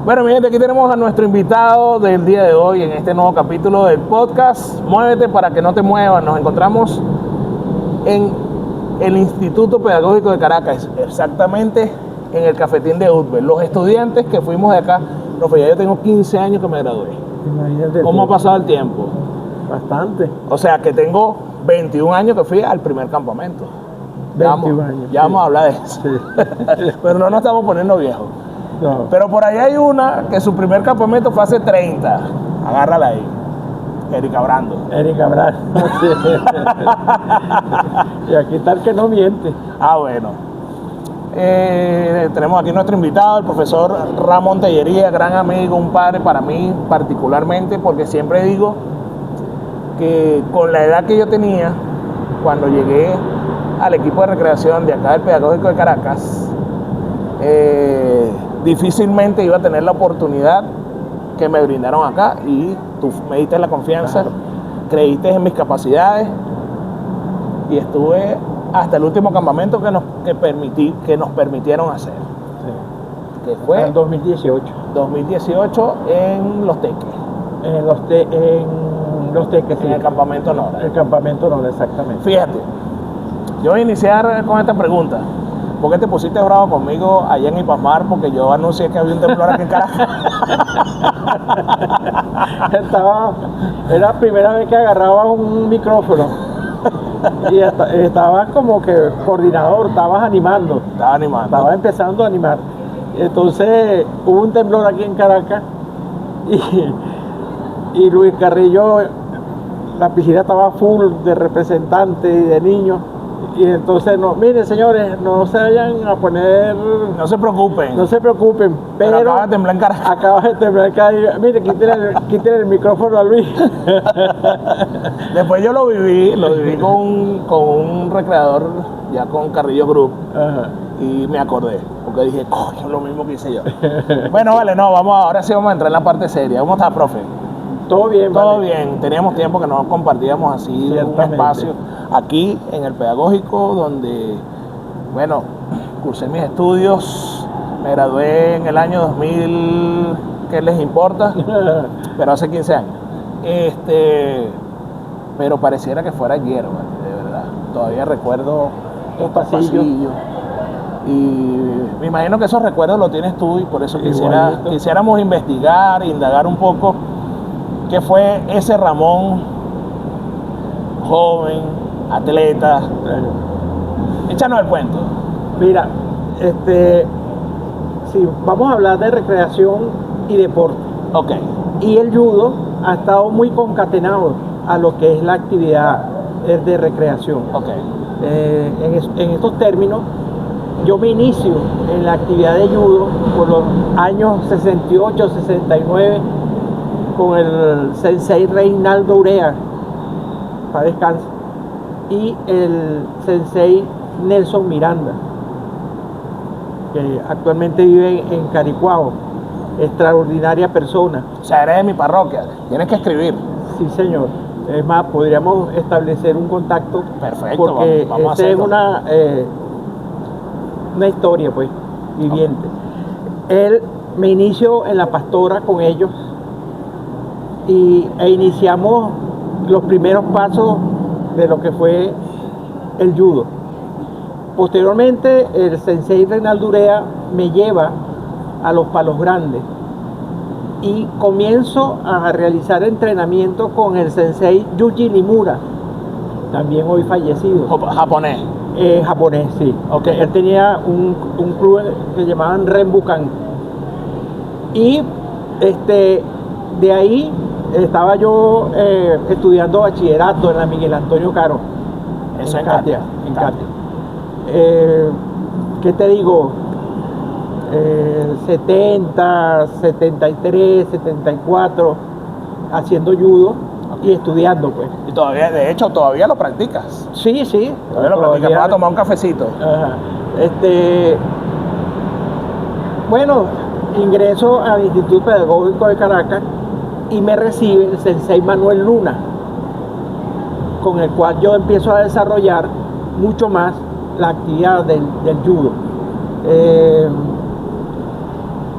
Bueno, mi gente, aquí tenemos a nuestro invitado del día de hoy en este nuevo capítulo del podcast Muévete para que no te muevas. Nos encontramos en el Instituto Pedagógico de Caracas, exactamente en el cafetín de UTBE. Los estudiantes que fuimos de acá, profe, ya yo tengo 15 años que me gradué. Imagínate. ¿Cómo ha pasado el tiempo? Bastante. O sea, que tengo 21 años que fui al primer campamento. 21 años. Ya vamos a hablar de eso. Sí. Pero no nos estamos poniendo viejos. No. Pero por ahí hay una que su primer campamento fue hace 30. Agárrala ahí. Erika Brando. Erika Brando. Sí. Y aquí está el que no miente. Ah, bueno. Tenemos aquí nuestro invitado, el profesor Ramón Tellería, gran amigo, un padre para mí particularmente, porque siempre digo que con la edad que yo tenía, cuando llegué al equipo de recreación de acá del Pedagógico de Caracas, difícilmente iba a tener la oportunidad que me brindaron acá, y tú me diste la confianza, claro, creíste en mis capacidades y estuve hasta el último campamento que nos permitieron hacer, sí, que fue en 2018 en Los Teques. En Los Teques, sí. En el campamento Nora. El campamento Nora, exactamente. Fíjate, yo voy a iniciar con esta pregunta. ¿Por qué te pusiste bravo conmigo allá en Ipamar? Porque yo anuncié que había un temblor aquí en Caracas. Era la primera vez que agarraba un micrófono. Y estaba como que coordinador, estabas animando. Estaba empezando a animar. Entonces hubo un temblor aquí en Caracas y Luis Carrillo, la piscina estaba full de representantes y de niños. Y entonces, miren señores, no se vayan a poner... No se preocupen. No se preocupen, pero acaba de temblar en Caracas. Acaba de temblar en Caracas. Mire, quítenle el micrófono a Luis. Después yo lo viví con un recreador, ya con Carrillo Group. Ajá. Y me acordé, porque dije, coño, lo mismo que hice yo. Bueno, vale, ahora sí vamos a entrar en la parte seria. ¿Cómo está, profe? Todo bien, todo vale. Bien. Teníamos tiempo que no compartíamos así un espacio aquí en el Pedagógico, donde, bueno, cursé mis estudios, me gradué en el año 2000, ¿qué les importa? Pero hace 15 años. Pero pareciera que fuera ayer, de verdad. Todavía recuerdo los pasillos. Y me imagino que esos recuerdos los tienes tú, y por eso quisiéramos investigar, indagar un poco qué fue ese Ramón joven, atleta. Échanos el cuento. Mira, sí, vamos a hablar de recreación y deporte. Ok. Y el judo ha estado muy concatenado a lo que es la actividad de recreación. Ok. En estos términos, yo me inicio en la actividad de judo por los años 68, 69, con el sensei Reinaldo Urea, para descansar, y el sensei Nelson Miranda, que actualmente vive en Caricuao. Extraordinaria persona. O sea, eres de mi parroquia, tienes que escribir. Sí, señor. Es más, podríamos establecer un contacto. Perfecto, porque vamos a hacerlo. Es una historia, pues, viviente. Okay. Me inicio en la pastora con ellos e iniciamos los primeros pasos de lo que fue el judo. Posteriormente, el sensei Reinaldo Urea me lleva a los Palos Grandes y comienzo a realizar entrenamiento con el sensei Yuji Nimura, también hoy fallecido. Japonés. Japonés, sí. Okay. Él tenía un club que llamaban Renbukan. Y de ahí estaba yo estudiando bachillerato en la Miguel Antonio Caro. Eso en Catia. ¿Qué te digo? 70, 73, 74, haciendo judo. Okay. Y estudiando, pues. Y todavía, de hecho, todavía lo practicas. Sí. Todavía lo practicas. Vas a tomar un cafecito. Ajá. Bueno, ingreso al Instituto Pedagógico de Caracas y me recibe el sensei Manuel Luna, con el cual yo empiezo a desarrollar mucho más la actividad del judo.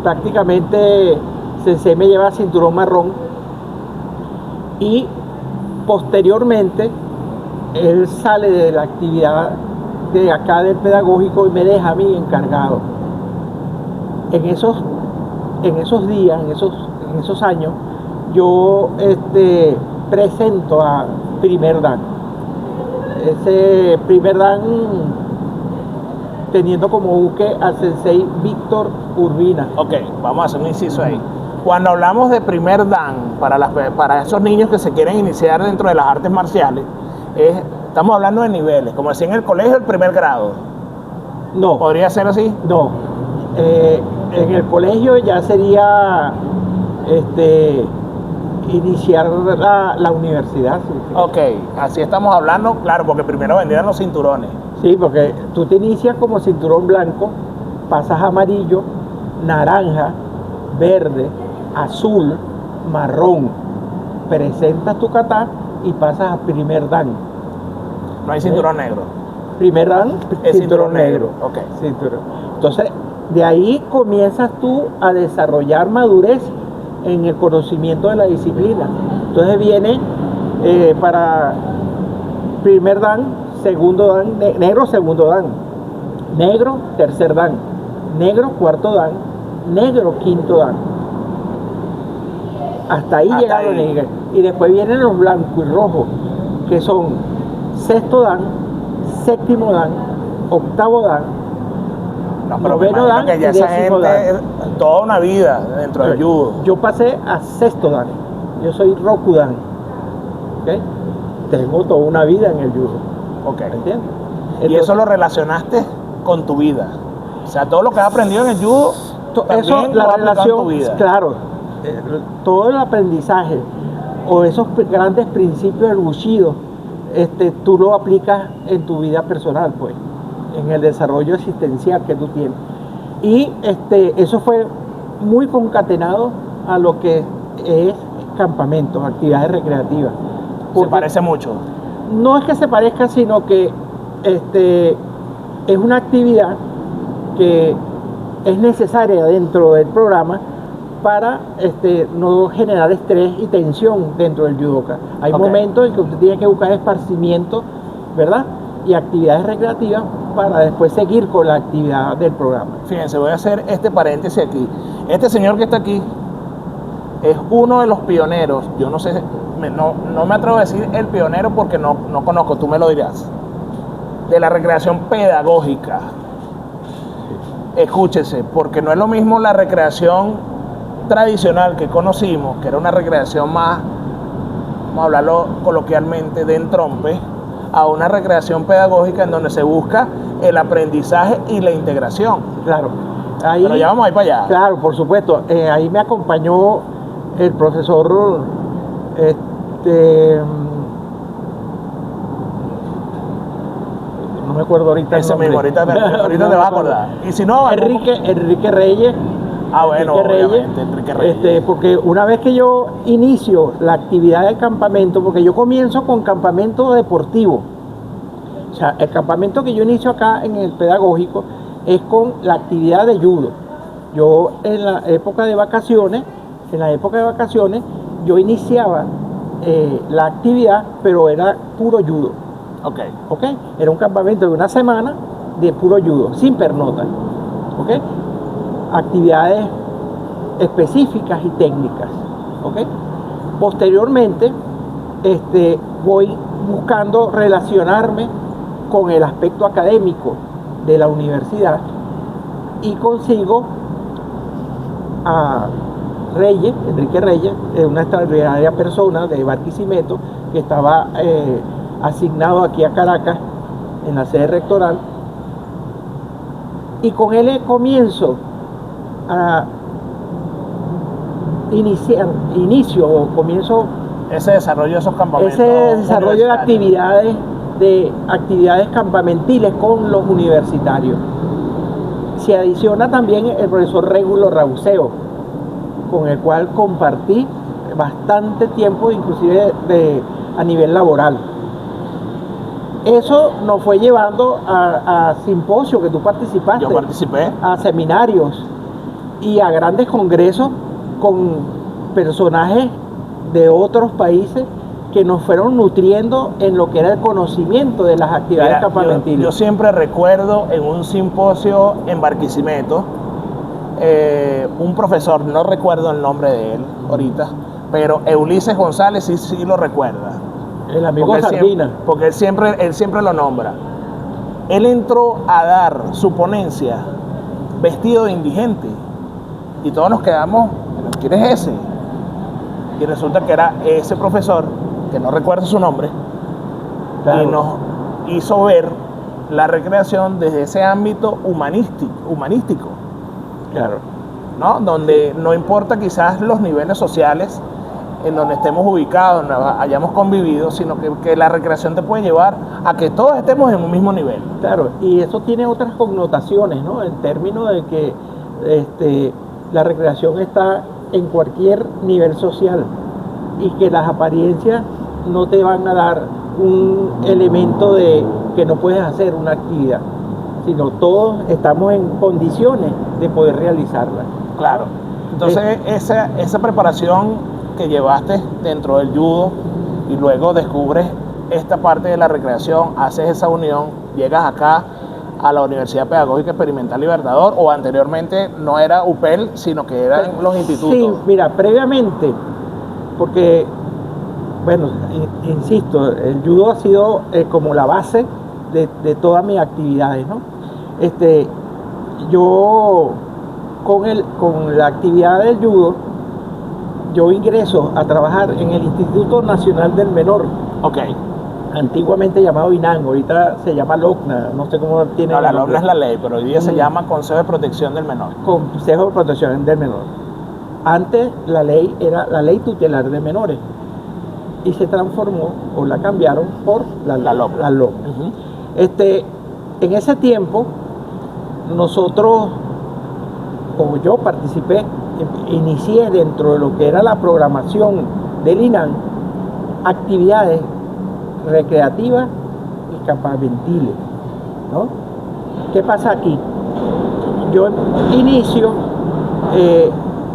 prácticamente Sensei me lleva cinturón marrón y posteriormente él sale de la actividad de acá del pedagógico y me deja a mí encargado. En esos días, en esos años, yo presento a Primer Dan. Ese Primer Dan teniendo como buque al Sensei Víctor Urbina. Ok, vamos a hacer un inciso ahí. Cuando hablamos de Primer Dan, para esos niños que se quieren iniciar dentro de las artes marciales, estamos hablando de niveles, como decía en el colegio, el primer grado. No. ¿Podría ser así? No. En el colegio ya sería iniciar la universidad. Sí. Ok, así estamos hablando, claro, porque primero vendrían los cinturones. Sí, porque tú te inicias como cinturón blanco, pasas a amarillo, naranja, verde, azul, marrón, presentas tu kata y pasas a Primer Dan. No hay cinturón negro. Primer Dan Es cinturón negro. Ok. Cinturón. Entonces, de ahí comienzas tú a desarrollar madurez en el conocimiento de la disciplina. Entonces viene para Primer Dan, segundo Dan, negro, segundo Dan, negro, tercer Dan, negro, cuarto Dan, negro, quinto Dan. Hasta ahí llega los negros. Y después vienen los blancos y rojos, que son sexto Dan, séptimo Dan, octavo Dan, No, pero noveno Dan que ya y esa décimo gente Dan. toda una vida dentro del judo. Yo pasé a sexto Dan. Yo soy Roku Dan. ¿Okay? Tengo toda una vida en el judo. Ok. ¿Entiendes? Y eso Entonces, lo relacionaste con tu vida. O sea, todo lo que has aprendido en el judo, eso, también la lo has aplicado en relación, tu vida. claro, todo el aprendizaje o esos grandes principios del Bushido, tú lo aplicas en tu vida personal, pues, en el desarrollo existencial que tú tienes. Y eso fue muy concatenado a lo que es campamentos, actividades recreativas. Se parece mucho. No es que se parezca, sino que es una actividad que es necesaria dentro del programa para no generar estrés y tensión dentro del judoka. Hay momentos en que usted tiene que buscar esparcimiento, ¿verdad? Y actividades recreativas para después seguir con la actividad del programa. Fíjense, voy a hacer este paréntesis aquí. Este señor que está aquí es uno de los pioneros. Yo no sé, no me atrevo a decir el pionero porque no conozco, tú me lo dirás. De la recreación pedagógica. Escúchese, porque no es lo mismo la recreación tradicional que conocimos, que era una recreación más, vamos a hablarlo coloquialmente, de entrompe, a una recreación pedagógica en donde se busca el aprendizaje y la integración. Claro. Ahí, pero ya vamos a ir para allá. Claro, por supuesto. Ahí me acompañó el profesor no me acuerdo ahorita. Ese mismo, ahorita te vas a acordar. Y si no, Enrique Reyes. Ah, bueno, Enrique Reyes. Porque una vez que yo inicio la actividad del campamento, porque yo comienzo con campamento deportivo. O sea, el campamento que yo inicio acá en el pedagógico es con la actividad de judo. Yo en la época de vacaciones, yo iniciaba la actividad, pero era puro judo. Ok. Era un campamento de una semana de puro judo, sin pernota. Ok. Actividades específicas y técnicas. ¿Okay? Posteriormente, voy buscando relacionarme con el aspecto académico de la universidad y consigo a Enrique Reyes, una extraordinaria persona de Barquisimeto que estaba asignado aquí a Caracas en la sede rectoral, y con él comienzo a comienzo ese desarrollo de esos campamentos, ese desarrollo de actividades campamentiles con los universitarios. Se adiciona también el profesor Régulo Rauseo, con el cual compartí bastante tiempo, inclusive a nivel laboral. Eso nos fue llevando a simposios que tú participaste. Yo participé. A seminarios. y a grandes congresos con personajes de otros países que nos fueron nutriendo en lo que era el conocimiento de las actividades Mira, campamentiles. yo siempre recuerdo en un simposio en Barquisimeto, un profesor, no recuerdo el nombre de él ahorita, pero Ulises González sí lo recuerda. El amigo Sardina. Porque él siempre lo nombra. Él entró a dar su ponencia vestido de indigente y todos nos quedamos, ¿quién es ese? Y resulta que era ese profesor, que no recuerdo su nombre, Claro. y nos hizo ver la recreación desde ese ámbito humanístico, Claro. ¿no? Donde no importa quizás los niveles sociales en donde estemos ubicados, donde hayamos convivido, sino que la recreación te puede llevar a que todos estemos en un mismo nivel. Claro, y eso tiene otras connotaciones, ¿no? En términos de que la recreación está en cualquier nivel social y que las apariencias no te van a dar un elemento de que no puedes hacer una actividad, sino todos estamos en condiciones de poder realizarla. Claro. Entonces, esa preparación que llevaste dentro del judo y luego descubres esta parte de la recreación, haces esa unión, llegas acá a la Universidad Pedagógica Experimental Libertador, o anteriormente no era UPEL, sino que eran los institutos. Sí, mira, previamente, porque, bueno, insisto, el judo ha sido como la base de todas mis actividades, ¿no? Yo con la actividad del judo, yo ingreso a trabajar en el Instituto Nacional del Menor, Ok. antiguamente llamado INAN, ahorita se llama LOCNA, no sé cómo tiene. No, la el nombre. LOCNA es la ley, pero hoy día se llama Consejo de Protección del Menor. Consejo de Protección del Menor. Antes la ley era la Ley Tutelar de Menores y se transformó o la cambiaron por la LOCNA. La LOCNA. Uh-huh. En ese tiempo nosotros, o yo participé, inicié dentro de lo que era la programación del INAN actividades recreativas y campamentiles, ¿no? ¿Qué pasa aquí? Yo inicio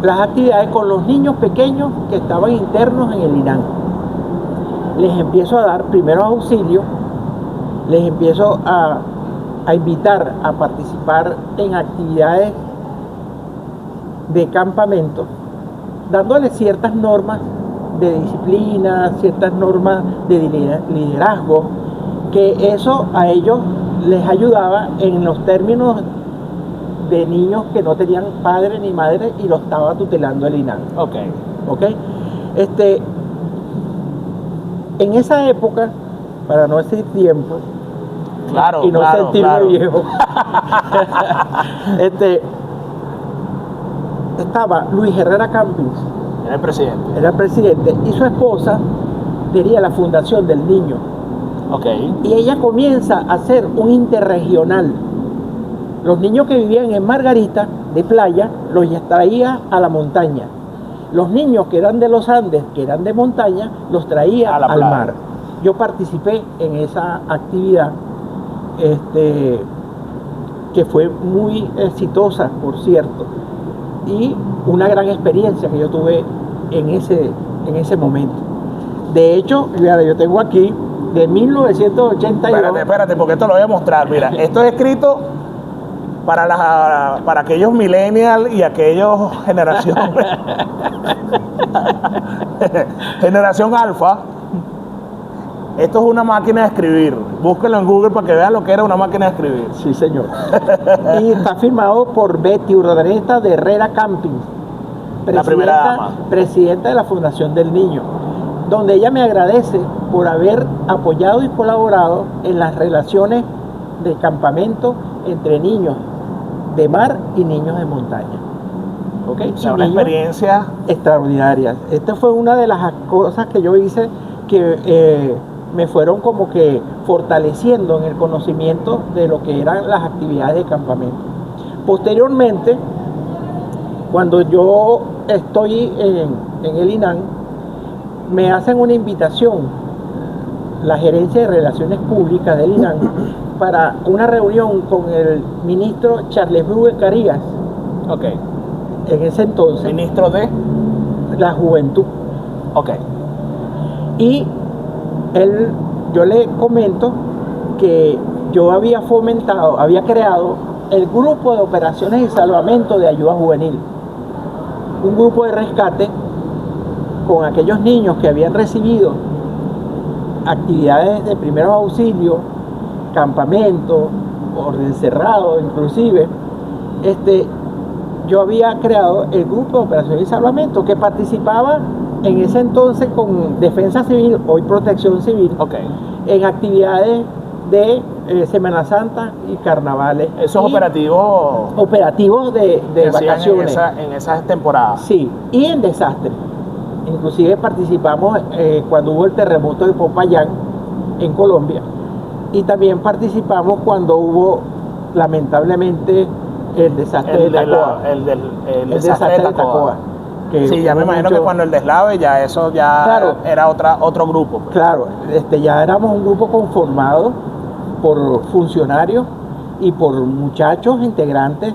las actividades con los niños pequeños que estaban internos en el INAN. Les empiezo a dar primeros auxilios, les empiezo a invitar a participar en actividades de campamento, dándoles ciertas normas de disciplina, ciertas normas de liderazgo, que eso a ellos les ayudaba en los términos de niños que no tenían padre ni madre y lo estaba tutelando el INAN. Ok. ¿Ok? En esa época, para no decir tiempo, Claro, y no sentirme claro. viejo, estaba Luis Herrera Campins, Era el presidente. era el presidente, y su esposa tenía la Fundación del Niño. Ok. Y ella comienza a hacer un interregional. Los niños que vivían en Margarita, de playa, los traía a la montaña. Los niños que eran de los Andes, que eran de montaña, los traía al mar. Yo participé en esa actividad, que fue muy exitosa, por cierto, y una gran experiencia que yo tuve en ese momento. De hecho, mira, yo tengo aquí de 1982. Espérate, porque esto lo voy a mostrar. Mira, esto es escrito para aquellos millennials y aquellos generación alfa. Esto es una máquina de escribir. Búsquenlo en Google para que vean lo que era una máquina de escribir. Sí, señor. Y está firmado por Betty Urdaneta de Herrera Camping, la primera dama, presidenta de la Fundación del Niño, donde ella me agradece por haber apoyado y colaborado en las relaciones de campamento entre niños de mar y niños de montaña. ¿Okay? O sea, una experiencia extraordinaria. Esta fue una de las cosas que yo hice que me fueron como que fortaleciendo en el conocimiento de lo que eran las actividades de campamento. Posteriormente, cuando yo estoy en el INAN, me hacen una invitación, la Gerencia de Relaciones Públicas del INAN, para una reunión con el ministro Charles Brugge Carías. Ok. en ese entonces, Ministro de... la juventud. Ok. Y yo le comento que yo había creado el grupo de operaciones y salvamento de ayuda juvenil, un grupo de rescate con aquellos niños que habían recibido actividades de primeros auxilios, campamento, orden cerrado, inclusive. Yo había creado el grupo de operaciones y salvamento que participaba en ese entonces con Defensa Civil, hoy Protección Civil, Okay. en actividades de Semana Santa y carnavales. Esos operativos de vacaciones. En esas temporadas. Sí, y en desastres. Inclusive participamos cuando hubo el terremoto de Popayán en Colombia, y también participamos cuando hubo lamentablemente el desastre de Tacoa. El desastre de Tacoa. Sí, ya me imagino que cuando el deslave ya eso ya claro, era otro grupo. Pues. Claro, ya éramos un grupo conformado por funcionarios y por muchachos integrantes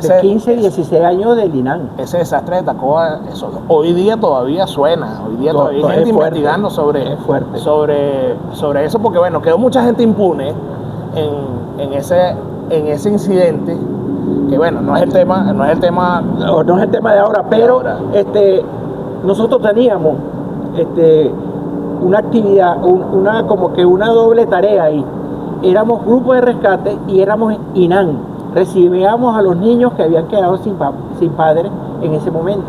de 15, 16 años del INAN. Ese desastre de Tacoa, eso, hoy día todavía suena, hoy día todavía hay gente investigando sobre eso, porque bueno, quedó mucha gente impune en ese incidente, que bueno, no es el tema de ahora, pero nosotros teníamos una actividad, como que una doble tarea ahí. Éramos grupo de rescate y éramos INAN. Recibíamos a los niños que habían quedado sin padres en ese momento,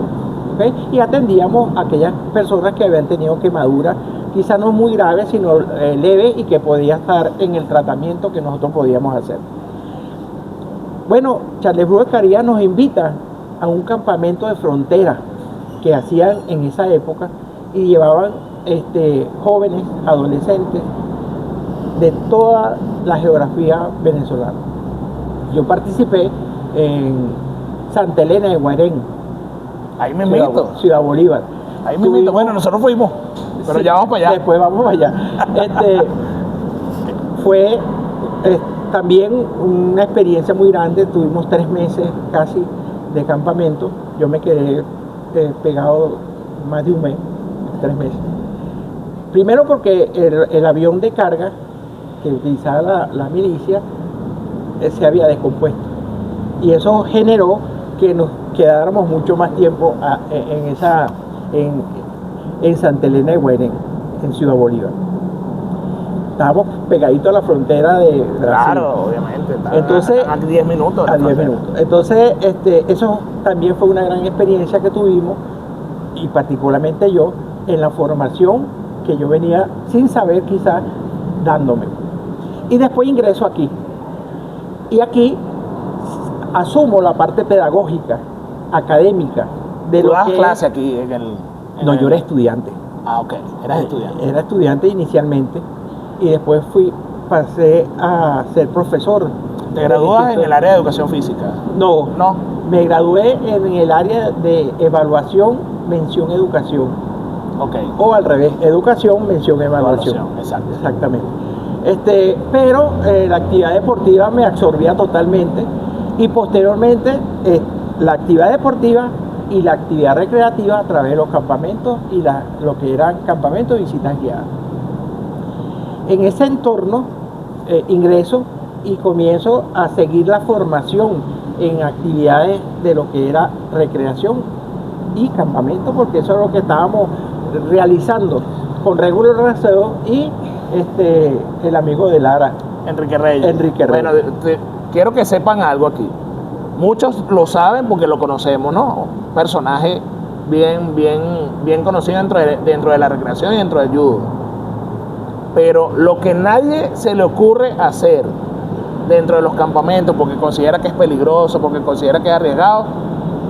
¿okay? Y atendíamos a aquellas personas que habían tenido quemaduras, quizás no muy graves, sino leves, y que podían estar en el tratamiento que nosotros podíamos hacer. Bueno, Charles Bruce Carías nos invita a un campamento de frontera que hacían en esa época, y llevaban jóvenes, adolescentes de toda la geografía venezolana. Yo participé en Santa Elena de Guarén. Ahí me invito. Ciudad Bolívar. Ahí me invito. Bueno, nosotros fuimos, pero sí, ya vamos para allá. Después vamos para allá. Fue también una experiencia muy grande. Tuvimos 3 meses casi de campamento. Yo me quedé pegado más de un mes, 3 meses. Primero porque el avión de carga que utilizaba la milicia se había descompuesto, y eso generó que nos quedáramos mucho más tiempo en Santa Elena de Guarén, en Ciudad Bolívar. Estábamos pegaditos a la frontera de Brasil. Claro, obviamente. Entonces, a 10 minutos. A 10 minutos. Entonces, eso también fue una gran experiencia que tuvimos, y particularmente yo, en la formación que yo venía sin saber quizás dándome. Y después ingreso aquí. Y aquí asumo la parte pedagógica, académica. De ¿Tú das clase aquí yo era estudiante. Ah, ok, eras estudiante. Era estudiante inicialmente, y después pasé a ser profesor. ¿Te gradúas en el área de educación física? No, me gradué en el área de evaluación, mención educación. Ok. O al revés, educación, mención evaluación. Exactamente. Pero la actividad deportiva me absorbía totalmente, y posteriormente la actividad deportiva y la actividad recreativa a través de los campamentos y lo que eran campamentos y visitas guiadas. En ese entorno ingreso y comienzo a seguir la formación en actividades de lo que era recreación y campamento, porque eso es lo que estábamos realizando con Regular Raseo y el amigo de Lara, Enrique Reyes. Bueno, quiero que sepan algo aquí. Muchos lo saben porque lo conocemos, ¿no? Personaje bien conocido dentro de la recreación y dentro del judo. Pero lo que nadie se le ocurre hacer dentro de los campamentos, porque considera que es peligroso, porque considera que es arriesgado,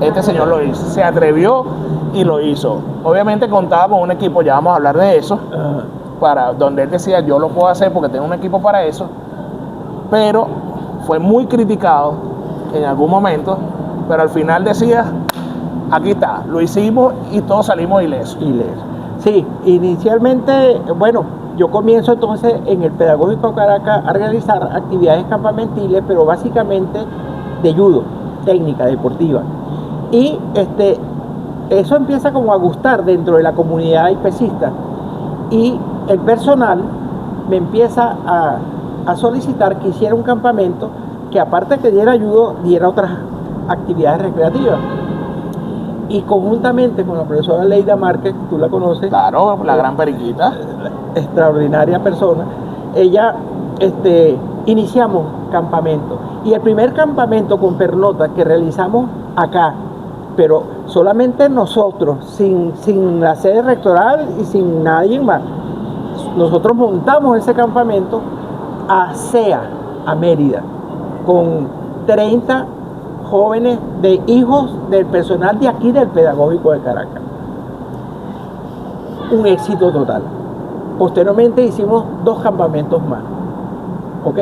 este señor lo hizo. Se atrevió y lo hizo. Obviamente contaba con un equipo, ya vamos a hablar de eso, donde él decía, yo lo puedo hacer porque tengo un equipo para eso, pero fue muy criticado en algún momento, pero al final decía, aquí está, lo hicimos y todos salimos ilesos. Sí, inicialmente, bueno, yo comienzo entonces en el Pedagógico Caracas a realizar actividades campamentiles, pero básicamente de judo, técnica deportiva. Y eso empieza como a gustar dentro de la comunidad IPCista. Y el personal me empieza a solicitar que hiciera un campamento que, aparte de que diera ayuda, diera otras actividades recreativas. Y conjuntamente con la profesora Leida Márquez, tú la conoces. Claro, la gran periquita. Extraordinaria persona. Ella, iniciamos campamento. Y el primer campamento con pernota que realizamos acá, pero solamente nosotros, sin la sede rectoral y sin nadie más. Nosotros montamos ese campamento a CEA, a Mérida, con 30 jóvenes de hijos del personal de aquí del Pedagógico de Caracas. Un éxito total. Posteriormente hicimos 2 campamentos más. ¿Ok?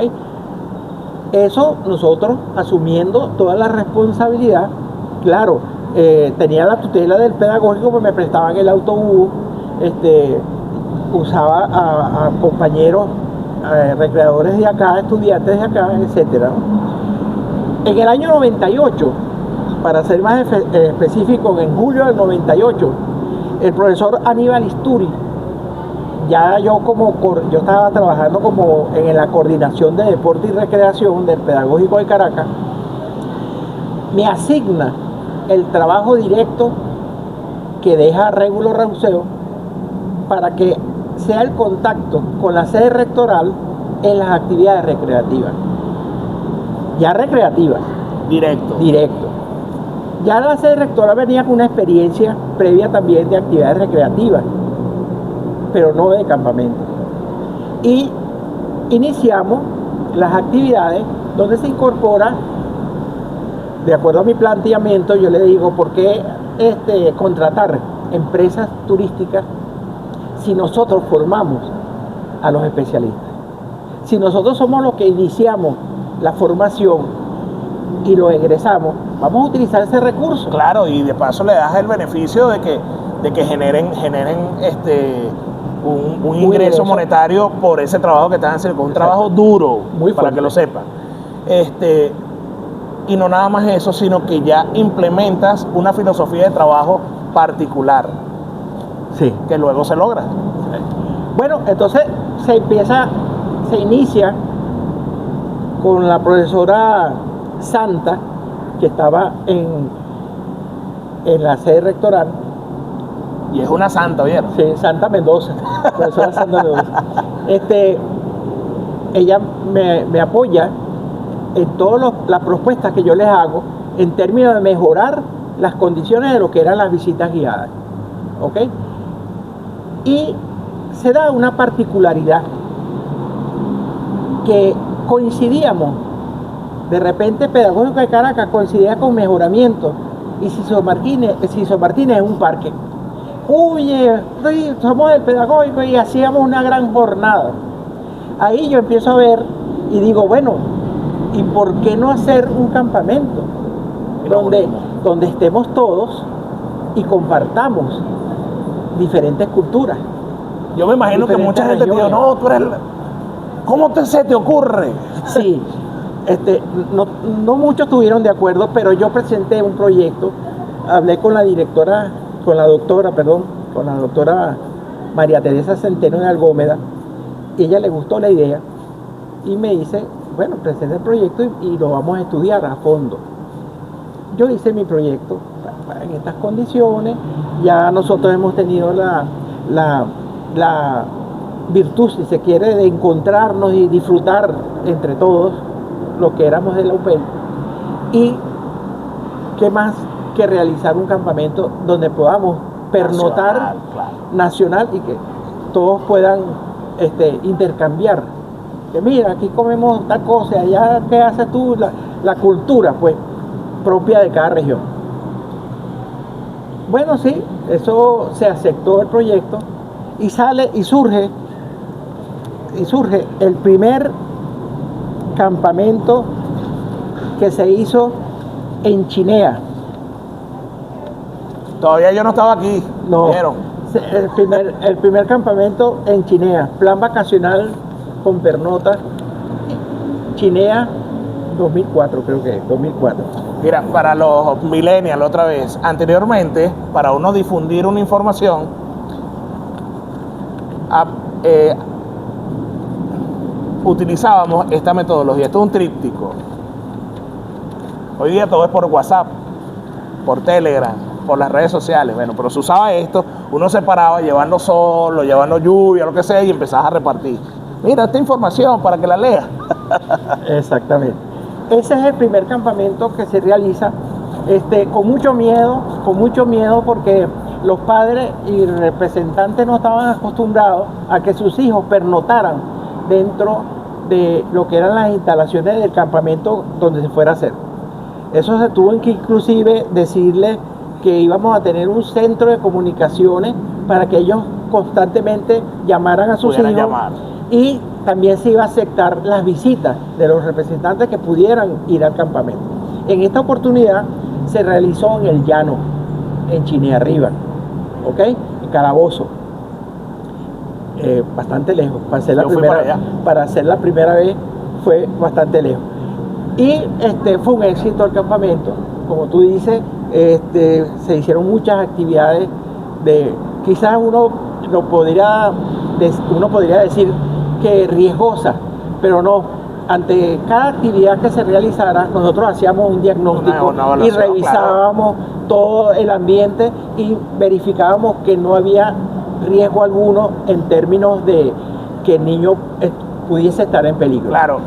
Eso nosotros asumiendo toda la responsabilidad. Claro, tenía la tutela del pedagógico, pues me prestaban el autobús, usaba a compañeros recreadores de acá, estudiantes de acá, etcétera. En el año 98, para ser más específico, en julio del 98, el profesor Aníbal Isturi, ya yo estaba trabajando como en la coordinación de deporte y recreación del Pedagógico de Caracas, me asigna el trabajo directo que deja Régulo Rauceo para que sea el contacto con la sede rectoral en las actividades recreativas. Ya recreativas. Directo. Ya la sede rectoral venía con una experiencia previa también de actividades recreativas, pero no de campamento. Y iniciamos las actividades donde se incorpora, de acuerdo a mi planteamiento, yo le digo, ¿por qué contratar empresas turísticas si nosotros formamos a los especialistas? Si nosotros somos los que iniciamos la formación y lo egresamos, vamos a utilizar ese recurso. Claro, y de paso le das el beneficio de que generen un ingreso monetario por ese trabajo que están haciendo, un trabajo duro, muy para que lo sepan. Y no nada más eso, sino que ya implementas una filosofía de trabajo particular, sí, que luego se logra. Bueno, entonces se inicia con la profesora Santa, que estaba en la sede rectoral. Y es una santa, ¿vieron? Sí, Santa Mendoza, profesora Santa Mendoza. Ella me apoya en todas las propuestas que yo les hago en términos de mejorar las condiciones de lo que eran las visitas guiadas. ¿Ok? Y se da una particularidad que coincidíamos, de repente Pedagógico de Caracas coincidía con mejoramiento, y Ciso Martínez es un parque. Oye, somos del Pedagógico, y hacíamos una gran jornada. Ahí yo empiezo a ver y digo, bueno, ¿y por qué no hacer un campamento donde estemos todos y compartamos diferentes culturas? Yo me imagino que mucha gente te dijo, no, tú eres... ¿Cómo se te ocurre? Sí, no muchos estuvieron de acuerdo, pero yo presenté un proyecto, hablé con la doctora María Teresa Centeno de Algómeda, y ella le gustó la idea y me dice, bueno, presenta el proyecto y lo vamos a estudiar a fondo. Yo hice mi proyecto en estas condiciones. Ya nosotros hemos tenido la virtud, si se quiere, de encontrarnos y disfrutar entre todos lo que éramos de la UPEL. Y qué más que realizar un campamento donde podamos pernoctar nacional y que todos puedan intercambiar. Que mira, aquí comemos tal cosa, allá qué haces tú, la cultura pues propia de cada región. Bueno, sí, eso se aceptó el proyecto y surge el primer campamento que se hizo en Chinea. Todavía yo no estaba aquí. No, el primer campamento en Chinea, plan vacacional con pernota, Chinea 2004, creo que es, 2004. Mira, para los millennials otra vez, anteriormente, para uno difundir una información, utilizábamos esta metodología. Esto es un tríptico. Hoy día todo es por WhatsApp, por Telegram, por las redes sociales. Bueno, pero se usaba esto, uno se paraba llevando sol, o llevando lluvia, lo que sea, y empezabas a repartir. Mira, esta información para que la leas. Exactamente. Ese es el primer campamento que se realiza con mucho miedo porque los padres y representantes no estaban acostumbrados a que sus hijos pernotaran dentro de lo que eran las instalaciones del campamento donde se fuera a hacer. Eso se tuvo que inclusive decirle que íbamos a tener un centro de comunicaciones para que ellos constantemente llamaran a sus hijos. Y también se iba a aceptar las visitas de los representantes que pudieran ir al campamento. En esta oportunidad se realizó en el llano, en Chinearriba, ¿ok? En Calabozo. Bastante lejos. Para hacer la primera vez fue bastante lejos. Y fue un éxito el campamento. Como tú dices, se hicieron muchas actividades quizás uno podría decir que riesgosa, pero no. Ante cada actividad que se realizara, nosotros hacíamos un diagnóstico y revisábamos todo el ambiente y verificábamos que no había riesgo alguno en términos de que el niño pudiese estar en peligro. Claro,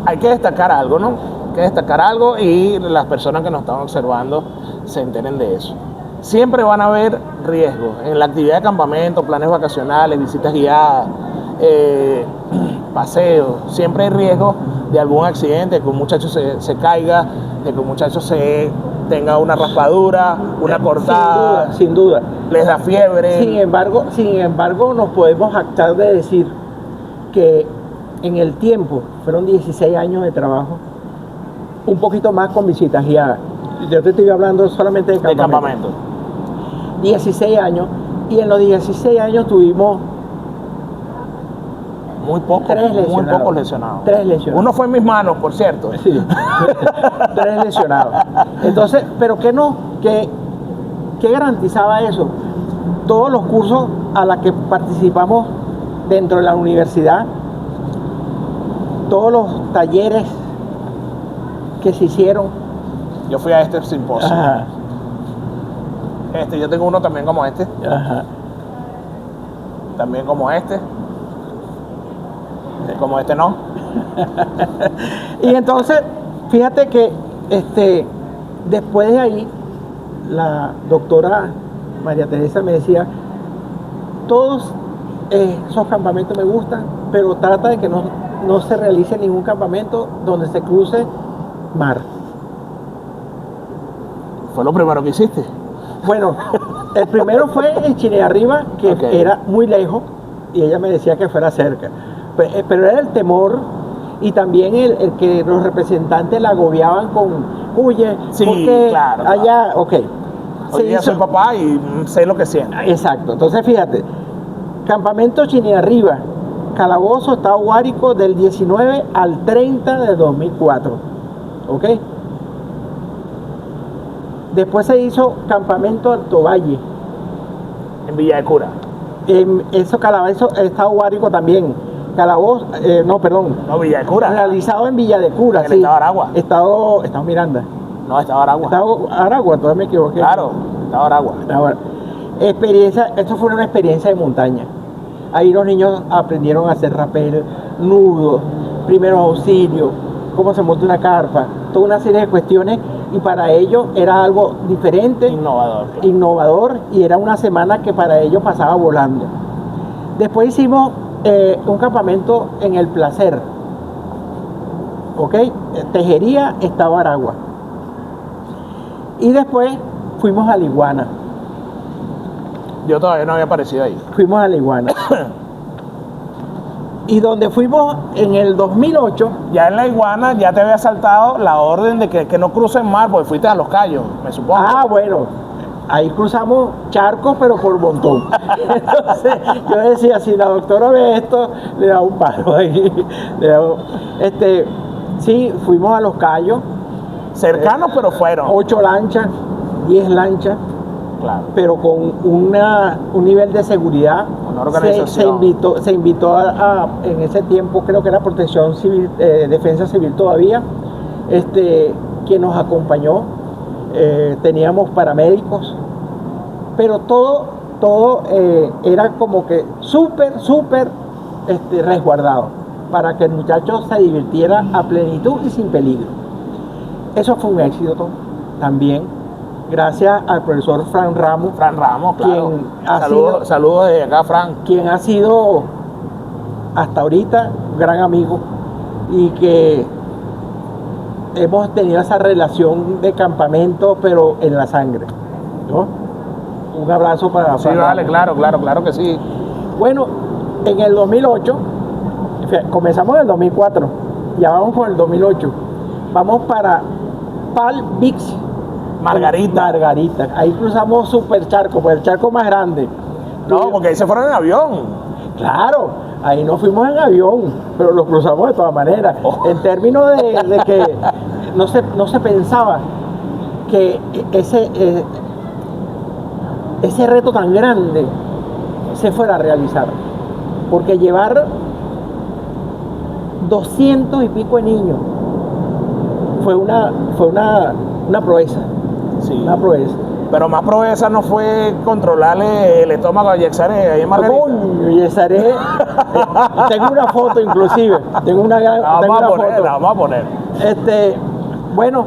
hay que destacar algo, ¿no? Hay que destacar algo y las personas que nos están observando se enteren de eso. Siempre van a haber riesgos en la actividad de campamento, planes vacacionales, visitas guiadas, paseos. Siempre hay riesgo de algún accidente, de que un muchacho se caiga, de que un muchacho tenga una raspadura, una cortada. Sin duda. Les da fiebre. Sin embargo, nos podemos jactar de decir que en el tiempo, fueron 16 años de trabajo, un poquito más con visitas guiadas. Yo te estoy hablando solamente de campamento. 16 años, y en los 16 años tuvimos muy pocos lesionados. 3 lesionados. Uno fue en mis manos, por cierto. Sí, 3 lesionados. Entonces, ¿pero qué garantizaba eso? Todos los cursos a los que participamos dentro de la universidad, todos los talleres que se hicieron. Yo fui a este simposio. Ajá. Yo tengo uno también como este. Ajá. También como este. Como este no. Y entonces, fíjate que después de ahí, la doctora María Teresa me decía, todos esos campamentos me gustan, pero trata de que no se realice ningún campamento donde se cruce mar. ¿Fue lo primero que hiciste? Bueno, el primero fue en Chinearriba, que era muy lejos, y ella me decía que fuera cerca. Pero era el temor y también el que los representantes la agobiaban con, huye, sí, porque claro, allá, ok. Hoy día soy papá y sé lo que siento. Exacto, entonces fíjate, campamento Chinearriba, Calabozo, Estado Guárico, del 19 al 30 de 2004, ok. Después se hizo campamento Alto Valle. En Villa de Cura. Calabozo, Estado Guárico también. Calabozo, No, Villa de Cura. Realizado en Villa de Cura, en el Estado Aragua. Estado Miranda. No, Estado Aragua. Estado Aragua, entonces me equivoqué. Claro, Estado Aragua. Esto fue una experiencia de montaña. Ahí los niños aprendieron a hacer rapel, nudos, primeros auxilios, cómo se monta una carpa, toda una serie de cuestiones, y para ellos era algo diferente, innovador, y era una semana que para ellos pasaba volando. Después hicimos un campamento en El Placer, ¿ok? Tejería, Estado Aragua. Y después fuimos a La Iguana. Yo todavía no había aparecido ahí. Fuimos a La Iguana. Y donde fuimos en el 2008. Ya en La Iguana ya te había saltado la orden de que no crucen mar, porque fuiste a Los Cayos, me supongo. Ah, bueno. Ahí cruzamos charcos, pero por montón. Entonces, yo decía, si la doctora ve esto, le da un paro ahí. Sí, fuimos a Los Cayos. Cercanos, pero fueron. 8 lanchas, 10 lanchas, Claro. pero con un nivel de seguridad. Una organización. Se invitó en ese tiempo, creo que era Protección Civil, Defensa Civil todavía, quien nos acompañó. Teníamos paramédicos, pero todo era como que súper resguardado para que el muchacho se divirtiera a plenitud y sin peligro. Eso fue un éxito también, gracias al profesor Fran Ramos. Fran Ramos, claro. Quien saludos de acá, Fran. Quien ha sido hasta ahorita un gran amigo y que hemos tenido esa relación de campamento, pero en la sangre, ¿no? Un abrazo para Sí, Fran vale, Ramos. claro que sí. Bueno, en el 2008, comenzamos en el 2004, ya vamos con el 2008, vamos para Palm Beach, Margarita. Ahí cruzamos Super Charco, pues el charco más grande. No, porque ahí se fueron en avión. Claro, ahí no fuimos en avión, pero lo cruzamos de todas maneras. En términos de que no se pensaba que ese reto tan grande se fuera a realizar. Porque llevar 200 y pico de niños fue una proeza. Sí. Una proeza. Pero más proeza no fue controlarle el estómago a Yexaré ahí en Margarita. Coño, Yexaré, tengo una foto inclusive. Tengo una foto. La vamos a poner. Bueno,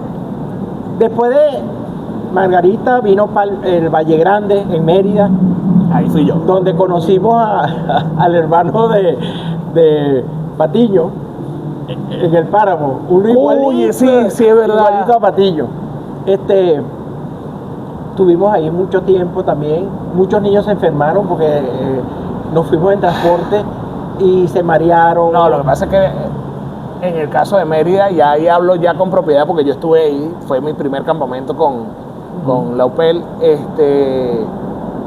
después de Margarita vino el Valle Grande en Mérida. Ahí fui yo. Donde conocimos al hermano de Patiño en el páramo. Uno igualito, sí, es verdad. Igualito a Patiño. Tuvimos ahí mucho tiempo también. Muchos niños se enfermaron porque nos fuimos en transporte y se marearon. No, lo que pasa es que en el caso de Mérida, ya ahí hablo ya con propiedad porque yo estuve ahí, fue mi primer campamento con la UPEL.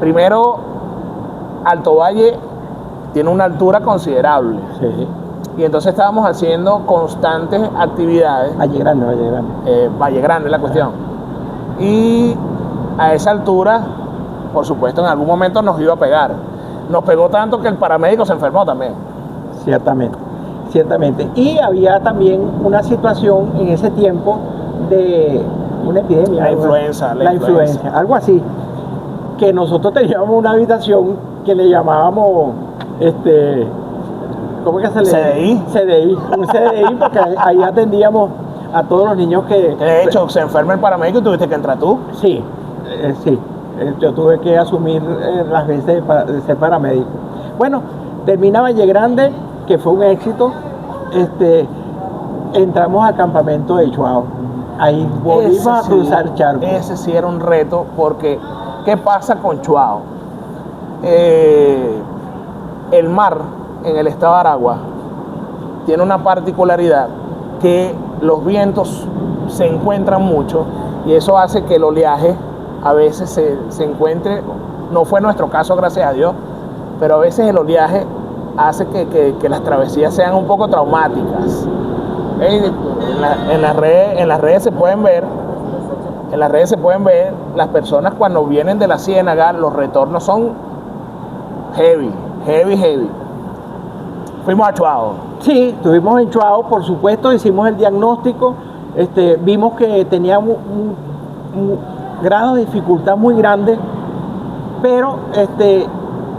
Primero, Alto Valle tiene una altura considerable. Sí. Y entonces estábamos haciendo constantes actividades. Valle Grande. Valle Grande es la cuestión. Y a esa altura, por supuesto, en algún momento nos iba a pegar. Nos pegó tanto que el paramédico se enfermó también. Ciertamente. Y había también una situación en ese tiempo de una epidemia. La influenza. Algo así. Que nosotros teníamos una habitación que le llamábamos, ¿cómo es que se le CDI. Un CDI, porque ahí atendíamos a todos los niños que... De hecho, se enferma el paramédico y tuviste que entrar tú. Sí. Yo tuve que asumir las veces de ser paramédico. Bueno, termina Valle Grande, que fue un éxito. Entramos al campamento de Chuao. Ahí volvimos a cruzar charco. Ese sí era un reto, porque ¿qué pasa con Chuao? El mar en el estado de Aragua tiene una particularidad que los vientos se encuentran mucho y eso hace que el oleaje a veces se encuentre, no fue nuestro caso gracias a Dios, pero a veces el oleaje hace que las travesías sean un poco traumáticas. En las redes se pueden ver las personas cuando vienen de la ciénaga, los retornos son heavy. Fuimos a Chuao. Sí, estuvimos en Chuao, por supuesto, hicimos el diagnóstico, vimos que tenía un grado de dificultad muy grande, pero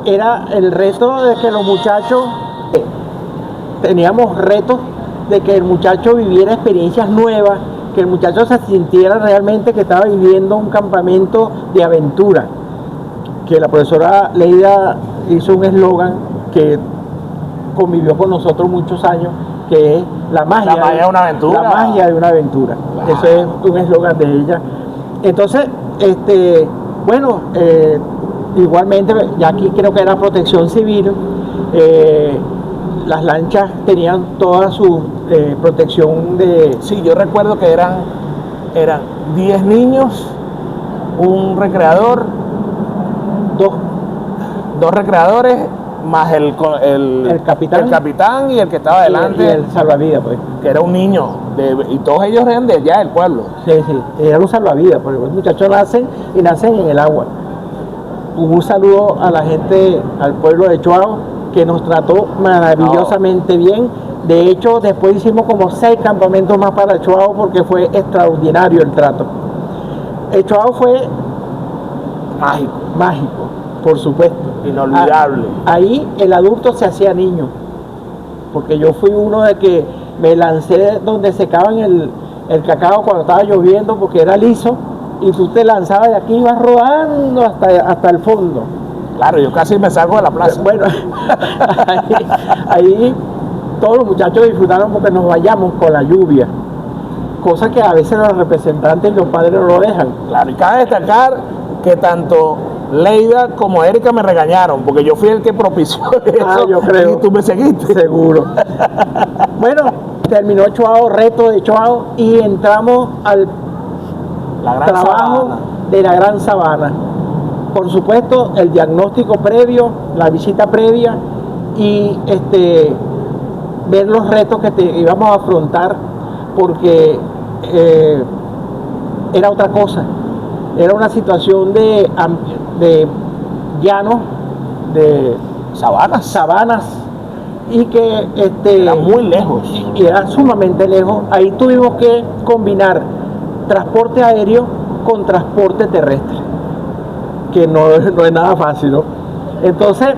era el reto de que los muchachos, teníamos retos de que el muchacho viviera experiencias nuevas, que el muchacho se sintiera realmente que estaba viviendo un campamento de aventura, que la profesora Leida hizo un eslogan que convivió con nosotros muchos años, que es la magia de una aventura. La magia de una aventura. Wow. Ese es un eslogan de ella. Entonces, bueno, igualmente, ya aquí creo que era Protección Civil, las lanchas tenían toda su protección de... Sí, yo recuerdo que eran 10 niños, un recreador, dos recreadores más el capitán y el que estaba adelante, y el salvavidas, pues. que era un niño, y todos ellos eran de allá del pueblo. Sí, era un salvavidas, porque los muchachos nacen en el agua. Un saludo a la gente, al pueblo de Chuao, que nos trató maravillosamente bien. De hecho, después hicimos como 6 campamentos más para Chuao porque fue extraordinario el trato. El Chuao fue mágico, por supuesto. Inolvidable. Ahí el adulto se hacía niño, porque yo fui uno de que me lancé donde secaban el cacao cuando estaba lloviendo porque era liso, y tú te lanzabas de aquí, ibas rodando hasta el fondo. Claro, yo casi me salgo de la plaza. Bueno, ahí todos los muchachos disfrutaron porque nos vayamos con la lluvia, cosa que a veces los representantes y los padres no lo dejan. Claro, y cabe destacar que tanto Leida como Erika me regañaron, porque yo fui el que propició eso. Yo creo. Y tú me seguiste. Seguro. Bueno, terminó Chuao, reto de Chuao, y entramos al trabajo de la Gran Sabana. Por supuesto, el diagnóstico previo, la visita previa y ver los retos que íbamos a afrontar, porque era otra cosa. Era una situación de llano, de sabanas, y que era muy lejos. Y era sumamente lejos. Ahí tuvimos que combinar transporte aéreo con transporte terrestre, que no es nada fácil, ¿no? Entonces,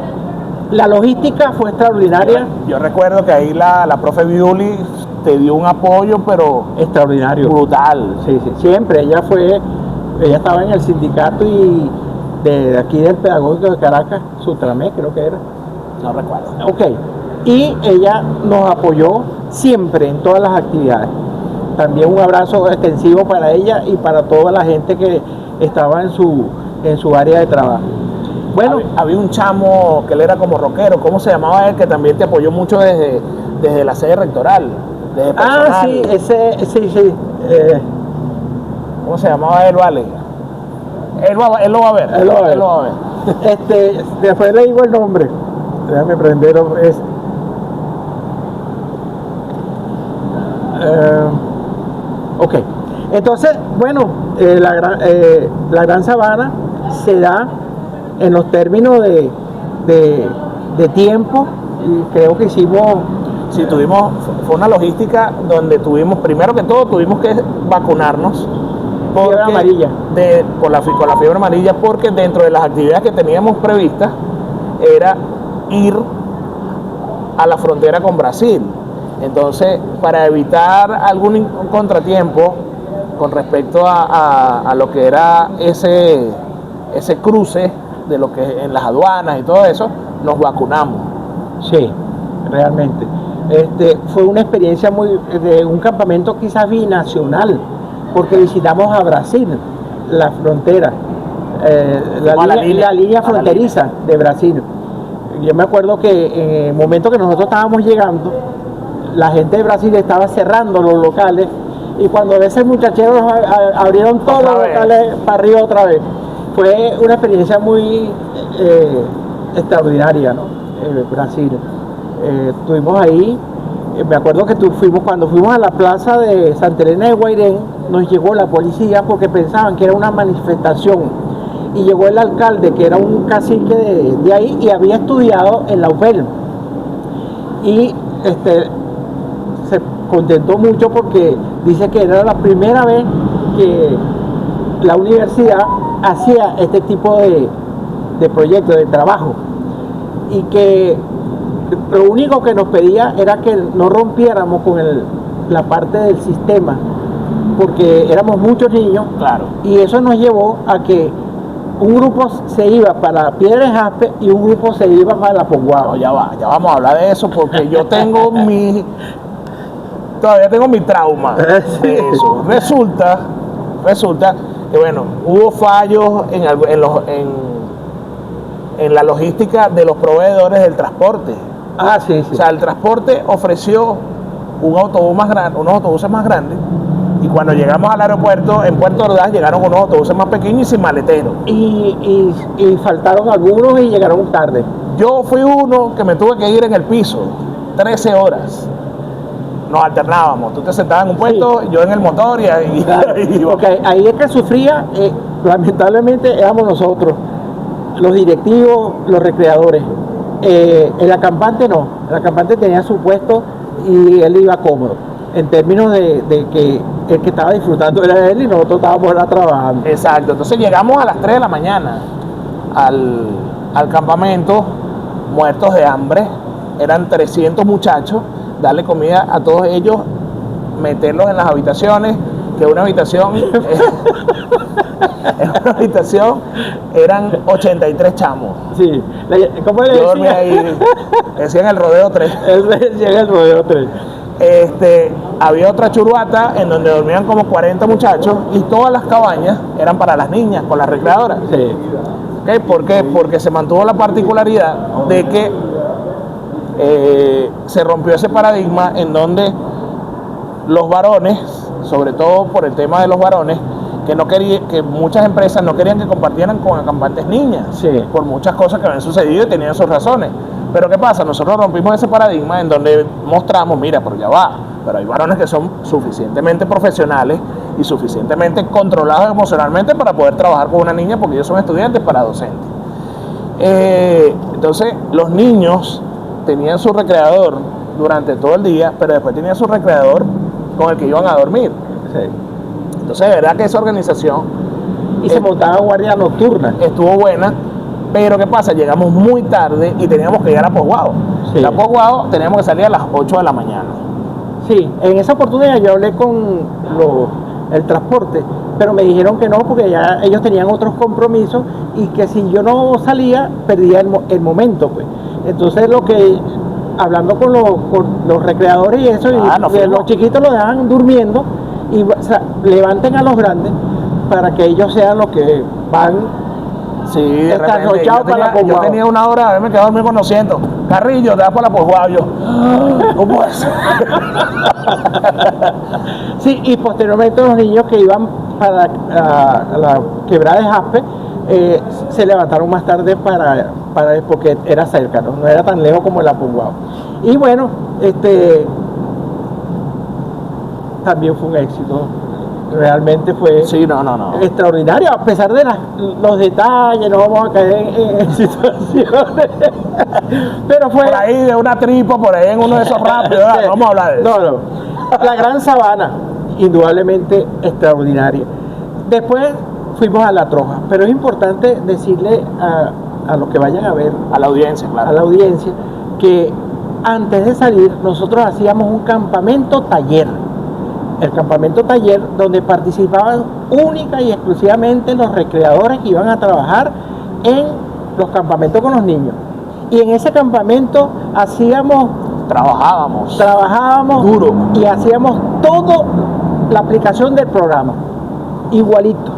la logística fue extraordinaria. Yo recuerdo que ahí la profe Viuli te dio un apoyo, pero extraordinario, brutal. Sí, siempre. Ella estaba en el sindicato y de aquí del Pedagógico de Caracas, Sutramé creo que era. No recuerdo. Ok. Y ella nos apoyó siempre en todas las actividades. También un abrazo extensivo para ella y para toda la gente que estaba en su área de trabajo. Bueno, había un chamo que él era como rockero, ¿cómo se llamaba él? Que también te apoyó mucho desde la sede rectoral. Sí, sí. ¿Cómo se llamaba él, vale? Él lo va a ver. Él lo va a ver. Después le digo el nombre. Déjame prender. Ok. Entonces, bueno, la Gran Sabana se da en los términos de tiempo, y creo que hicimos... Sí, fue una logística donde primero que todo, tuvimos que vacunarnos. Fiebre amarilla. Con la fiebre amarilla, porque dentro de las actividades que teníamos previstas era ir a la frontera con Brasil. Entonces, para evitar algún contratiempo con respecto a lo que era ese cruce de lo que en las aduanas y todo eso, nos vacunamos. Sí, realmente. Fue una experiencia de un campamento quizás binacional, porque visitamos a Brasil, la frontera, la línea fronteriza de Brasil. Yo me acuerdo que en el momento que nosotros estábamos llegando, la gente de Brasil estaba cerrando los locales, y cuando ese muchachero abrieron todos los locales para arriba otra vez. Fue una experiencia muy extraordinaria, ¿no? Brasil. Estuvimos ahí. Me acuerdo que cuando fuimos a la plaza de Santa Elena de Guairén, nos llegó la policía porque pensaban que era una manifestación, y llegó el alcalde, que era un cacique de ahí y había estudiado en la UPEL, y se contentó mucho porque dice que era la primera vez que la universidad hacía este tipo de proyectos, de trabajo, y que lo único que nos pedía era que no rompiéramos con la parte del sistema, porque éramos muchos niños. Claro. Y eso nos llevó a que un grupo se iba para Piedra de Jaspe y un grupo se iba para la Ponguaba. No, ya vamos a hablar de eso, porque yo tengo todavía tengo mi trauma de eso. Resulta que, bueno, hubo fallos en la logística de los proveedores del transporte. Sí. O sea, el transporte ofreció unos autobuses más grandes, y cuando llegamos al aeropuerto en Puerto Ordaz llegaron unos autobuses más pequeños y sin maletero. Y faltaron algunos y llegaron tarde. Yo fui uno que me tuve que ir en el piso 13 horas. Nos alternábamos, tú te sentabas en un puesto, yo en el motor y ahí. Claro, porque ahí es que sufría, lamentablemente éramos nosotros, los directivos, los recreadores. El acampante no, el acampante tenía su puesto y él iba cómodo, en términos de que el que estaba disfrutando era él y nosotros estábamos trabajando. Exacto, entonces llegamos a las 3 de la mañana al campamento, muertos de hambre, eran 300 muchachos, darle comida a todos ellos, meterlos en las habitaciones, que una habitación eran 83 chamos. Sí, ¿cómo le decía? Yo dormía ahí, decían el rodeo 3. Él decía el rodeo 3. Había otra churuata en donde dormían como 40 muchachos y todas las cabañas eran para las niñas, con las recreadoras. Sí. ¿Okay? ¿Por qué? Porque se mantuvo la particularidad de que se rompió ese paradigma en donde los varones, sobre todo por el tema de los varones, que muchas empresas no querían que compartieran con acampantes niñas, sí, por muchas cosas que habían sucedido y tenían sus razones. Pero ¿qué pasa? Nosotros rompimos ese paradigma en donde mostramos, mira, pero ya va, pero hay varones que son suficientemente profesionales y suficientemente controlados emocionalmente para poder trabajar con una niña, porque ellos son estudiantes para docentes. Entonces, los niños tenían su recreador durante todo el día, pero después tenían su recreador con el que iban a dormir. sí. Entonces, de verdad que esa organización Y se montaba guardia nocturna. estuvo buena, pero ¿qué pasa? Llegamos muy tarde y teníamos que llegar a Poguao. Sí. La Poguao teníamos que salir a las 8 de la mañana. Sí, en esa oportunidad yo hablé con el transporte, pero me dijeron que no, porque ya ellos tenían otros compromisos y que si yo no salía, perdía el momento, pues. Entonces hablando con los recreadores y eso, los chiquitos los dejan durmiendo y levanten a los grandes para que ellos sean los que van. Sí, de repente, yo tenía una hora, me quedé dormido con 200. Carrillo, te vas para la Poguao. Yo, ¿cómo es? Sí, y posteriormente los niños que iban para la quebrada de Jaspe se levantaron más tarde porque era cerca, no era tan lejos como la Poguao. Y bueno, también fue un éxito. Realmente fue extraordinario, a pesar de los detalles, no vamos a caer en situaciones, pero fue... Por ahí de una tripa, por ahí en uno de esos rápidos, vamos a hablar de eso. No, la Gran Sabana, indudablemente extraordinaria. Después fuimos a La Troja, pero es importante decirle a los que vayan a ver, a la audiencia, claro, a la audiencia, que antes de salir nosotros hacíamos un campamento taller. El campamento taller donde participaban única y exclusivamente los recreadores que iban a trabajar en los campamentos con los niños. Y en ese campamento trabajábamos duro y hacíamos toda la aplicación del programa, igualito.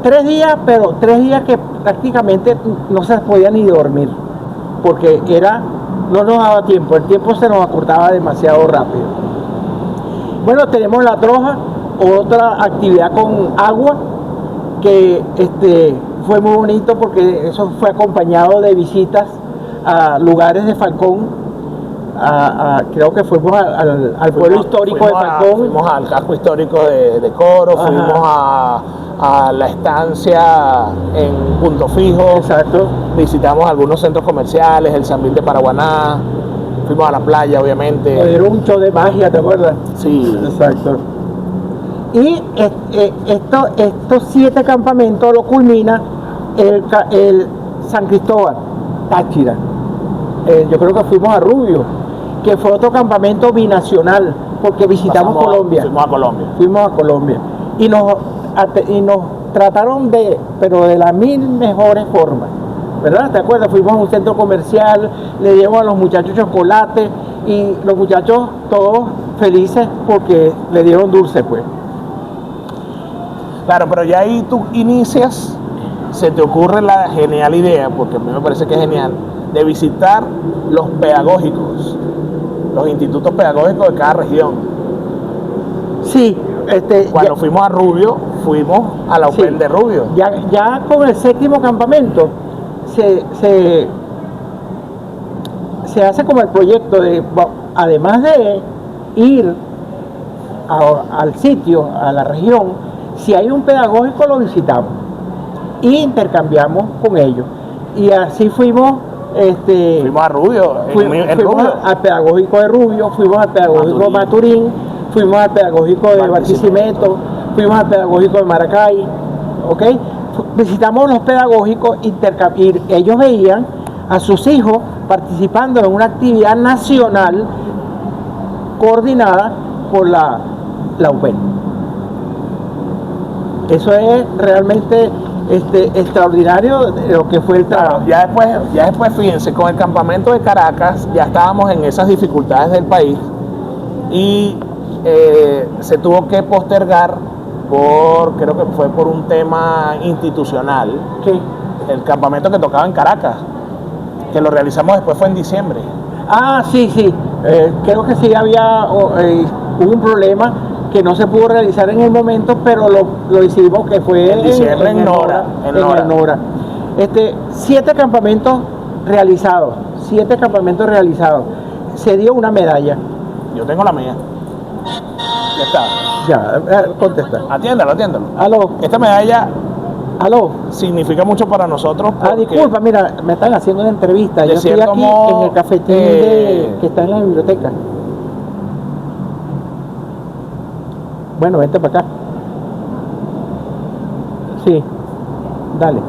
3 días, pero 3 días que prácticamente no se podía ni dormir, porque no nos daba tiempo, el tiempo se nos acortaba demasiado rápido. Bueno, tenemos La Troja, otra actividad con agua, que fue muy bonito porque eso fue acompañado de visitas a lugares de Falcón. Creo que fuimos al pueblo histórico de Falcón. Fuimos al casco histórico de Coro, fuimos a la estancia en Punto Fijo. Exacto. Visitamos algunos centros comerciales, el Sambil de Paraguaná. Fuimos a la playa, obviamente. Era un show de magia, ¿te acuerdas? Sí. Exacto. Y estos 7 campamentos lo culmina el San Cristóbal, Táchira. Yo creo que fuimos a Rubio, que fue otro campamento binacional, porque visitamos Colombia. Fuimos a Colombia. Y nos trataron pero de las mejores formas. ¿Verdad? ¿Te acuerdas? Fuimos a un centro comercial, le dimos a los muchachos chocolate y los muchachos todos felices porque le dieron dulce, pues. Claro, pero ya ahí tú inicias, se te ocurre la genial idea, porque a mí me parece que es genial, de visitar los pedagógicos, los institutos pedagógicos de cada región. Sí. Cuando fuimos a Rubio, fuimos a la UPEL de Rubio. Ya con el 7º campamento se se hace como el proyecto de, además de ir al sitio, a la región, si hay un pedagógico lo visitamos y intercambiamos con ellos. Y así fuimos. Fuimos a Rubio, fuimos al pedagógico de Rubio, fuimos al pedagógico de Maturín, fuimos al pedagógico de Barquisimeto, fuimos al pedagógico de Maracay, ¿ok? Visitamos los pedagógicos y ellos veían a sus hijos participando en una actividad nacional coordinada por la UPEN. Eso es realmente extraordinario de lo que fue el trabajo. Ya después, fíjense, con el campamento de Caracas ya estábamos en esas dificultades del país y se tuvo que postergar creo que fue por un tema institucional. ¿Qué? El campamento que tocaba en Caracas, que lo realizamos después fue en diciembre. Ah, sí, creo que sí hubo un problema que no se pudo realizar en el momento, pero lo hicimos, que fue en diciembre en Nora. 7 campamentos realizados. Se dio una medalla. Yo tengo la mía. Ya está. Ya, contesta. Atiéndalo. Aló. Esta medalla Aló. significa mucho para nosotros. Disculpa, mira, me están haciendo una entrevista. Yo estoy aquí en el cafetín que está en la biblioteca. Bueno, vente para acá. Sí. Dale.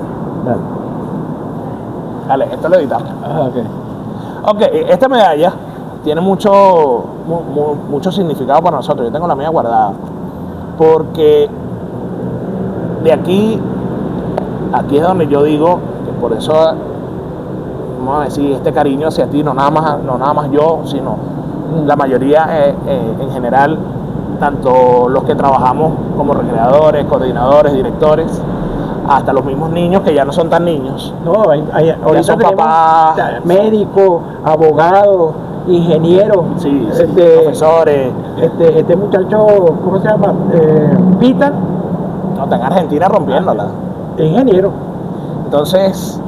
Esto lo editamos. Ok. Esta medalla tiene mucho significado para nosotros. Yo tengo la mía guardada. Porque de aquí es donde yo digo que por eso, vamos a decir, este cariño hacia ti, no nada más yo, sino la mayoría en general, tanto los que trabajamos como recreadores, coordinadores, directores, hasta los mismos niños que ya no son tan niños. No, ahorita son tenemos papás, médicos, abogados, ingenieros, sí, profesores. Este muchacho, ¿cómo se llama? Pita. No, está en Argentina rompiéndola. Ingeniero. Entonces,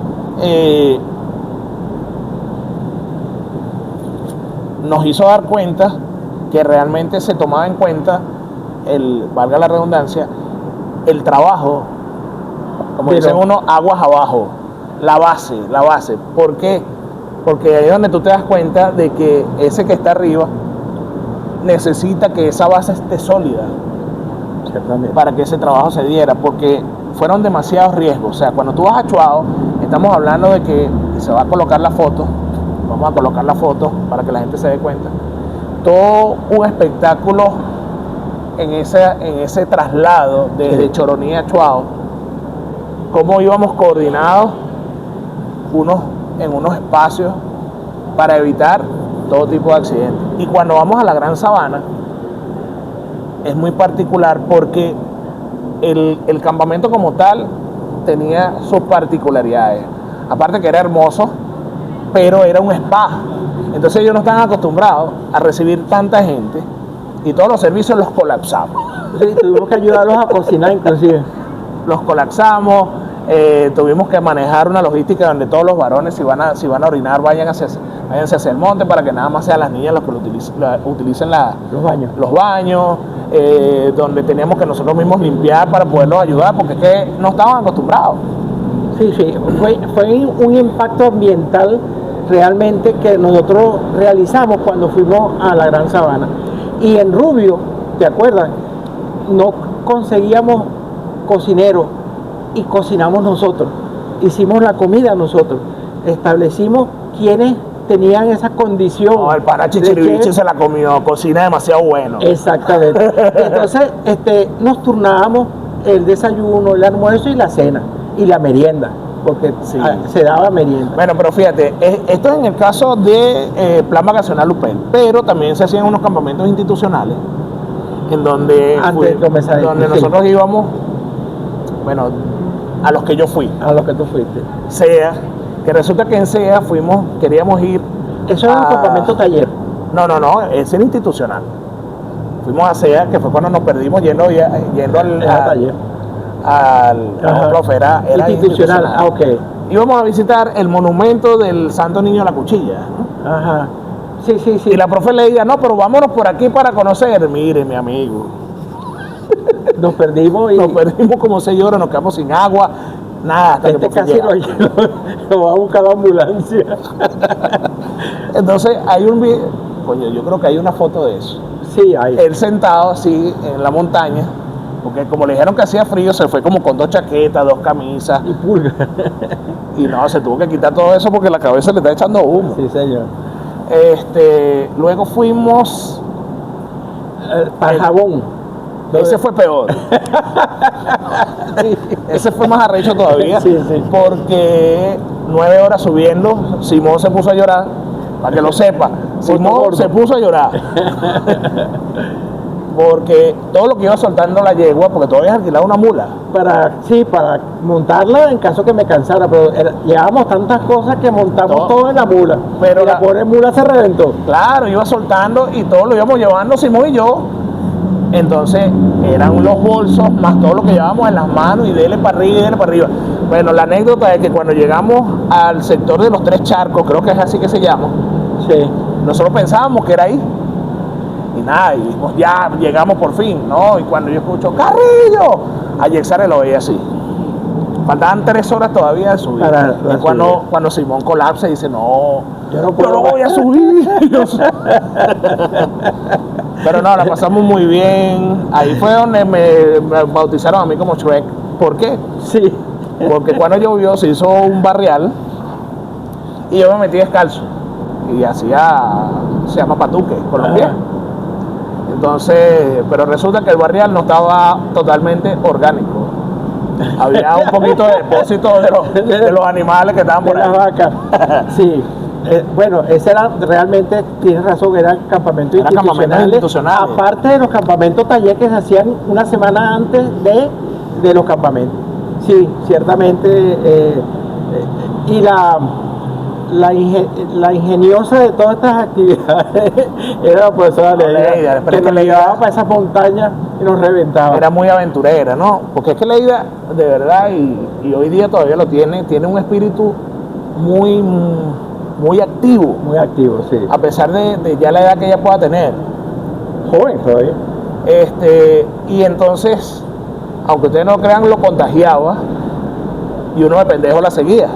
nos hizo dar cuenta que realmente se tomaba en cuenta valga la redundancia, el trabajo, como dicen uno, aguas abajo, la base. ¿Por qué? Porque ahí es donde tú te das cuenta de que ese que está arriba necesita que esa base esté sólida para que ese trabajo se diera, porque fueron demasiados riesgos. O sea, cuando tú vas a Chuao, estamos hablando de que se va a colocar la foto, vamos a colocar la foto para que la gente se dé cuenta, todo un espectáculo en ese traslado desde Choroní a Chuao, cómo íbamos coordinados en unos espacios para evitar todo tipo de accidentes. Y cuando vamos a la Gran Sabana es muy particular porque el campamento como tal tenía sus particularidades, aparte que era hermoso, pero era un spa. Entonces ellos no están acostumbrados a recibir tanta gente y todos los servicios los colapsamos. Sí, tuvimos que ayudarlos a cocinar inclusive. Los colapsamos, tuvimos que manejar una logística donde todos los varones, si van a orinar, váyanse hacia el monte para que nada más sean las niñas los que utilicen los baños, donde teníamos que nosotros mismos limpiar para poderlos ayudar, porque es que no estaban acostumbrados. Sí, fue un impacto ambiental realmente que nosotros realizamos cuando fuimos a la Gran Sabana. Y en Rubio, ¿te acuerdas? No conseguíamos cocineros y cocinamos nosotros. Hicimos la comida nosotros. Establecimos quienes tenían esa condición. No, el pana Chichiribiche se la comió, cocina demasiado bueno. Exactamente. Entonces, nos turnábamos el desayuno, el almuerzo y la cena y la merienda, porque se daba merienda. Bueno, pero fíjate, esto es en el caso de Plan Vacacional UPEN, pero también se hacían unos campamentos institucionales en donde, nosotros íbamos, bueno, a los que yo fui. A los que tú fuiste. SEA, que resulta que en SEA queríamos ir. ¿Eso era un campamento taller? No, es el institucional. Fuimos a SEA, que fue cuando nos perdimos yendo al taller. Era institucional. Ok. Íbamos a visitar el monumento del Santo Niño de la Cuchilla, ¿no? Ajá. Sí, sí, sí. Y la profe le diga, no, pero vámonos por aquí para conocer. Mire, mi amigo, Nos perdimos y nos perdimos como 6 horas, nos quedamos sin agua, nada, hasta que por fin casi llegamos. lo va a buscar la ambulancia. Entonces hay un video, coño, yo creo que hay una foto de eso. Sí, ahí. Él sentado así en la montaña, porque como le dijeron que hacía frío, se fue como con 2 chaquetas, 2 camisas, Y pulga. y no, se tuvo que quitar todo eso porque la cabeza le está echando humo. Sí, señor. Luego fuimos, Para jabón. ese fue peor. Ese fue más arrecho todavía, Sí, sí. porque 9 horas subiendo, Simón se puso a llorar, para que lo sepa. Simón gordo. se puso a llorar. Porque todo lo que iba soltando la yegua, porque todavía alquilaba una mula. Para montarla en caso que me cansara, pero llevábamos tantas cosas que montamos todo en la mula. Pero Y la pobre mula se reventó. Claro, iba soltando y todo lo íbamos llevando Simón y yo. Entonces eran los bolsos más todo lo que llevábamos en las manos y dele para arriba y dele para arriba. Bueno, la anécdota es que cuando llegamos al sector de los 3 charcos, creo que es así que se llama, Sí. nosotros pensábamos que era ahí. Y nada, y dijimos, ya llegamos por fin, ¿no? Y cuando yo escucho, ¡Carrillo! A Yexare lo veía así. Faltaban 3 horas todavía de subir. Para Y cuando Simón colapsa y dice, no, Yo no yo puedo no más". voy a subir. Pero no, la pasamos muy bien. Ahí fue donde me bautizaron a mí como Shrek. ¿Por qué? Sí. Porque cuando llovió se hizo un barrial y yo me metí descalzo. Y hacía, se llama patuque, con los pies. Ajá. Entonces, pero resulta que el barrial no estaba totalmente orgánico. Había un poquito de depósito de los animales que estaban De por las ahí. vacas. Sí. Bueno, ese era realmente, tienes razón, eran campamentos Eran campamentos institucionales. Aparte de los campamentos taller que se hacían una semana antes de los campamentos. Sí, ciertamente. Y la ingeniosa de todas estas actividades era la profesora Leida, Leida, pero que es que nos Leida llevaba para esas montañas y nos reventaba. Era muy aventurera, ¿no? Porque es que Leida, de verdad, y hoy día todavía lo tiene un espíritu muy, muy activo, Muy activo, sí. a pesar de ya la edad que ella pueda tener. Joven todavía. Y entonces, aunque ustedes no crean, lo contagiaba y uno de pendejo la seguía.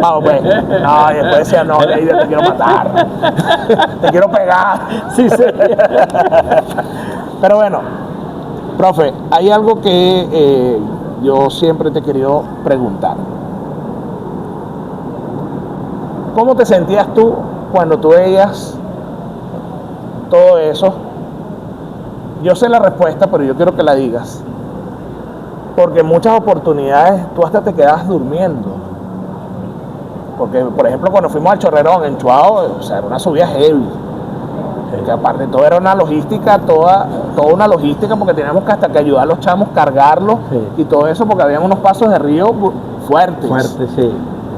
Vamos pues. No, y después decía, no, Leida, te quiero matar. Te quiero pegar. Sí, sí. Pero bueno, profe, hay algo que yo siempre te he querido preguntar. ¿Cómo te sentías tú cuando tú veías todo eso? Yo sé la respuesta, pero yo quiero que la digas. Porque en muchas oportunidades tú hasta te quedabas durmiendo. Porque, por ejemplo, cuando fuimos al Chorrerón, en Chuao, o sea, era una subida heavy. Que aparte de todo era una logística, toda una logística, porque teníamos que hasta que ayudar a los chamos, cargarlos y todo eso, porque habían unos pasos de río fuertes. Fuerte, sí.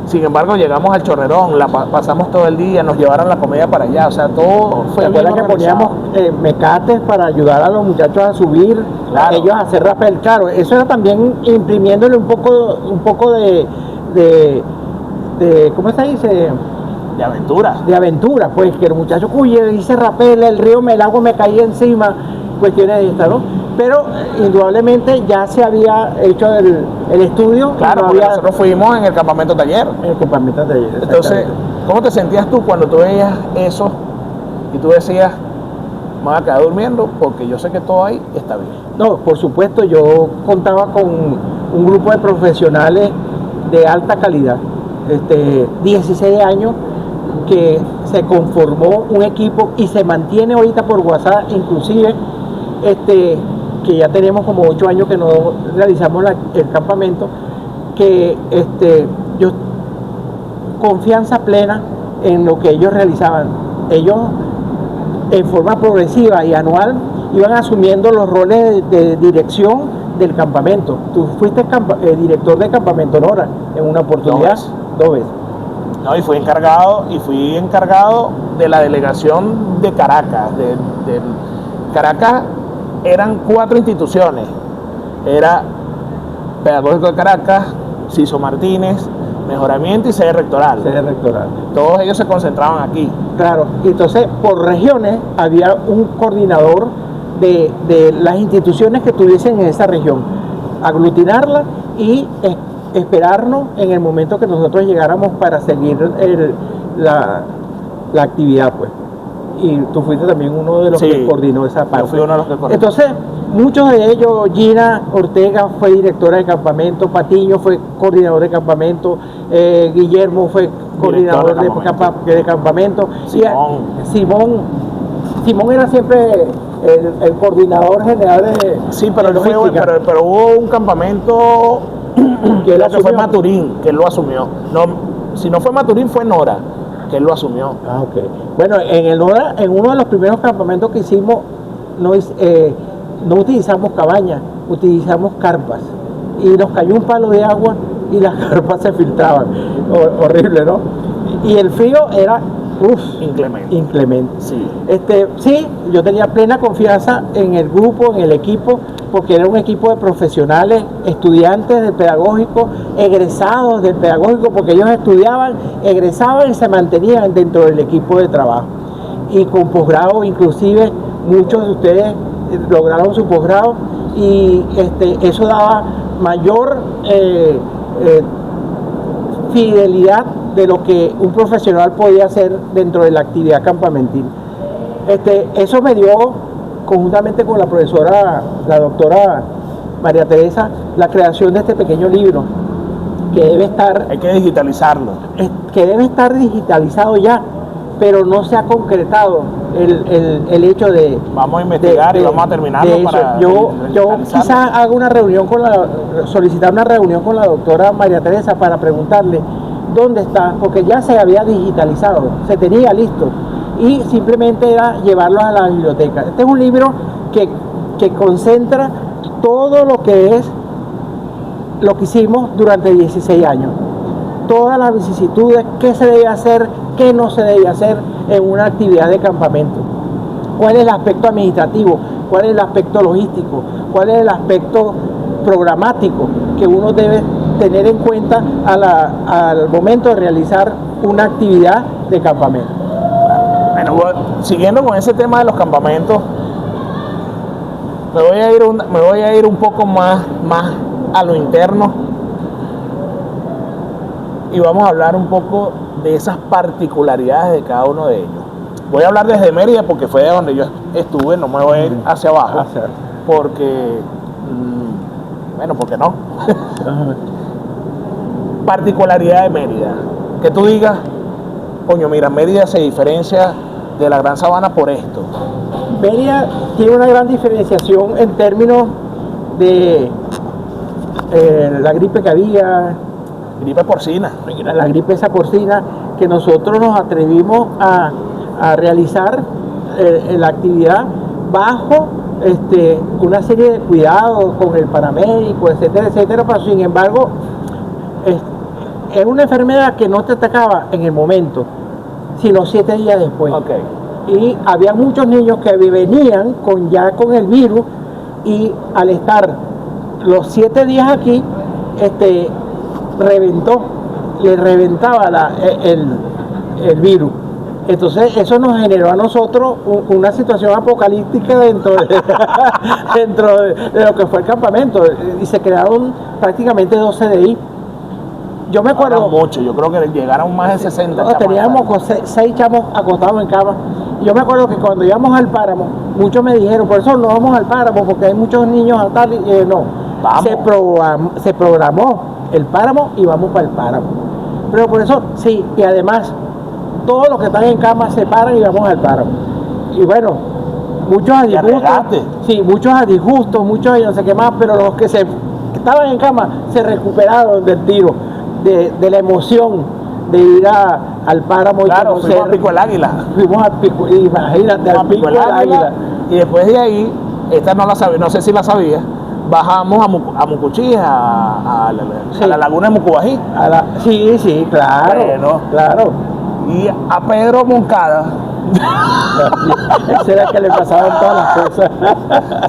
Sin embargo, llegamos al Chorrerón, pasamos todo el día, nos llevaron la comida para allá, o sea, todo fue ¿Te bien acuerdas que organizado. poníamos mecates para ayudar a los muchachos a subir, Claro. ellos a hacer rappel? Claro, eso era también imprimiéndole un poco de ¿cómo se dice? De aventura. De aventura, pues, que el muchacho, uy, hice rappel, el agua me caía encima, cuestiones de estas, ¿no? Pero indudablemente ya se había hecho el estudio. Claro, no porque había nosotros fuimos en el campamento taller. el campamento de ayer. Entonces, ¿cómo te sentías tú cuando tú veías eso y tú decías, me voy a quedar durmiendo porque yo sé que todo ahí está bien? No, por supuesto, yo contaba con un grupo de profesionales de alta calidad, 16 años, que se conformó un equipo y se mantiene ahorita por WhatsApp, inclusive, que ya tenemos como 8 años que no realizamos el campamento, que yo confianza plena en lo que ellos realizaban. Ellos en forma progresiva y anual iban asumiendo los roles de dirección del campamento. Tú fuiste director de Campamento Nora en una oportunidad, 2 veces. No, y fui encargado de la delegación de Caracas. Caracas eran 4 instituciones. Era Pedagógico de Caracas, Ciso Martínez, mejoramiento y sede rectoral. Sede rectoral. Todos ellos se concentraban aquí. Claro, y entonces por regiones había un coordinador de las instituciones que estuviesen en esa región, aglutinarla y esperarnos en el momento que nosotros llegáramos para seguir la actividad, pues. Y tú fuiste también uno de los que coordinó esa parte. Yo fui uno de los que coordinó. Entonces, muchos de ellos, Gina Ortega fue directora de campamento, Patiño fue coordinador de campamento, Guillermo fue coordinador de campamento. Simón era siempre el coordinador general de... Sí, pero hubo un campamento que fue Maturín, que él lo asumió. No, si no fue Maturín, fue Nora, que él lo asumió. Ah, ok. Bueno, en el Nora, en uno de los primeros campamentos que hicimos, no utilizamos cabañas, utilizamos carpas. Y nos cayó un palo de agua y las carpas se filtraban. Horrible, ¿no? Y el frío era... inclemente. Sí. Sí, yo tenía plena confianza en el grupo, en el equipo, porque era un equipo de profesionales, estudiantes del pedagógico, egresados del pedagógico, porque ellos estudiaban, egresaban y se mantenían dentro del equipo de trabajo. Y con posgrado, inclusive, muchos de ustedes lograron su posgrado y eso daba mayor fidelidad de lo que un profesional podía hacer dentro de la actividad campamentil. Eso me dio, conjuntamente con la profesora, la doctora María Teresa, la creación de este pequeño libro, que debe estar... Hay que digitalizarlo. Que debe estar digitalizado ya, pero no se ha concretado el hecho de... Vamos a investigar y vamos a terminarlo para... Yo quizás haga una reunión solicitar una reunión con la doctora María Teresa para preguntarle dónde está, porque ya se había digitalizado, se tenía listo y simplemente era llevarlo a la biblioteca. Este es un libro que concentra todo lo que hicimos durante 16 años, todas las vicisitudes, qué se debe hacer, qué no se debe hacer en una actividad de campamento, cuál es el aspecto administrativo, cuál es el aspecto logístico, cuál es el aspecto programático que uno debe tener en cuenta al momento de realizar una actividad de campamento. Bueno, siguiendo con ese tema de los campamentos, me voy a ir un poco más a lo interno y vamos a hablar un poco de esas particularidades de cada uno de ellos. Voy a hablar desde Mérida porque fue de donde yo estuve, no me voy a ir hacia abajo, porque ¿por qué no? Particularidad de Mérida, que tú digas, coño, mira, Mérida se diferencia de la Gran Sabana por esto. Mérida tiene una gran diferenciación en términos de la gripe que había, gripe porcina, la gripe esa porcina, que nosotros nos atrevimos a realizar la actividad bajo una serie de cuidados con el paramédico, etcétera, etcétera, pero sin embargo es una enfermedad que no te atacaba en el momento, sino 7 días después. Okay. Y había muchos niños que venían con el virus y al estar los 7 días aquí, le reventaba el virus. Entonces eso nos generó a nosotros una situación apocalíptica dentro de lo que fue el campamento, y se crearon prácticamente 2 CDI. Yo me acuerdo mucho, yo creo que llegaron más de 60 chamos. Teníamos 6 chamos acostados en cama. Yo me acuerdo que cuando íbamos al páramo, muchos me dijeron, por eso no vamos al páramo, porque hay muchos niños a tal, no. Se programó el páramo y vamos para el páramo. Pero por eso, sí, y además, todos los que están en cama se paran y vamos al páramo. Y bueno, muchos a disgustos, muchos no sé qué más, pero los que estaban en cama se recuperaron del tiro, de la emoción de ir al páramo. Claro, fuimos a Pico del Águila. Fuimos al Pico, imagínate, al Pico del Águila. Y después de ahí, esta no la sabía, no sé si la sabía, bajamos a Mucuchí, a la laguna de Mucubají. Sí, claro. Bueno, claro. Y a Pedro Moncada. Ese era el que le pasaban todas las cosas.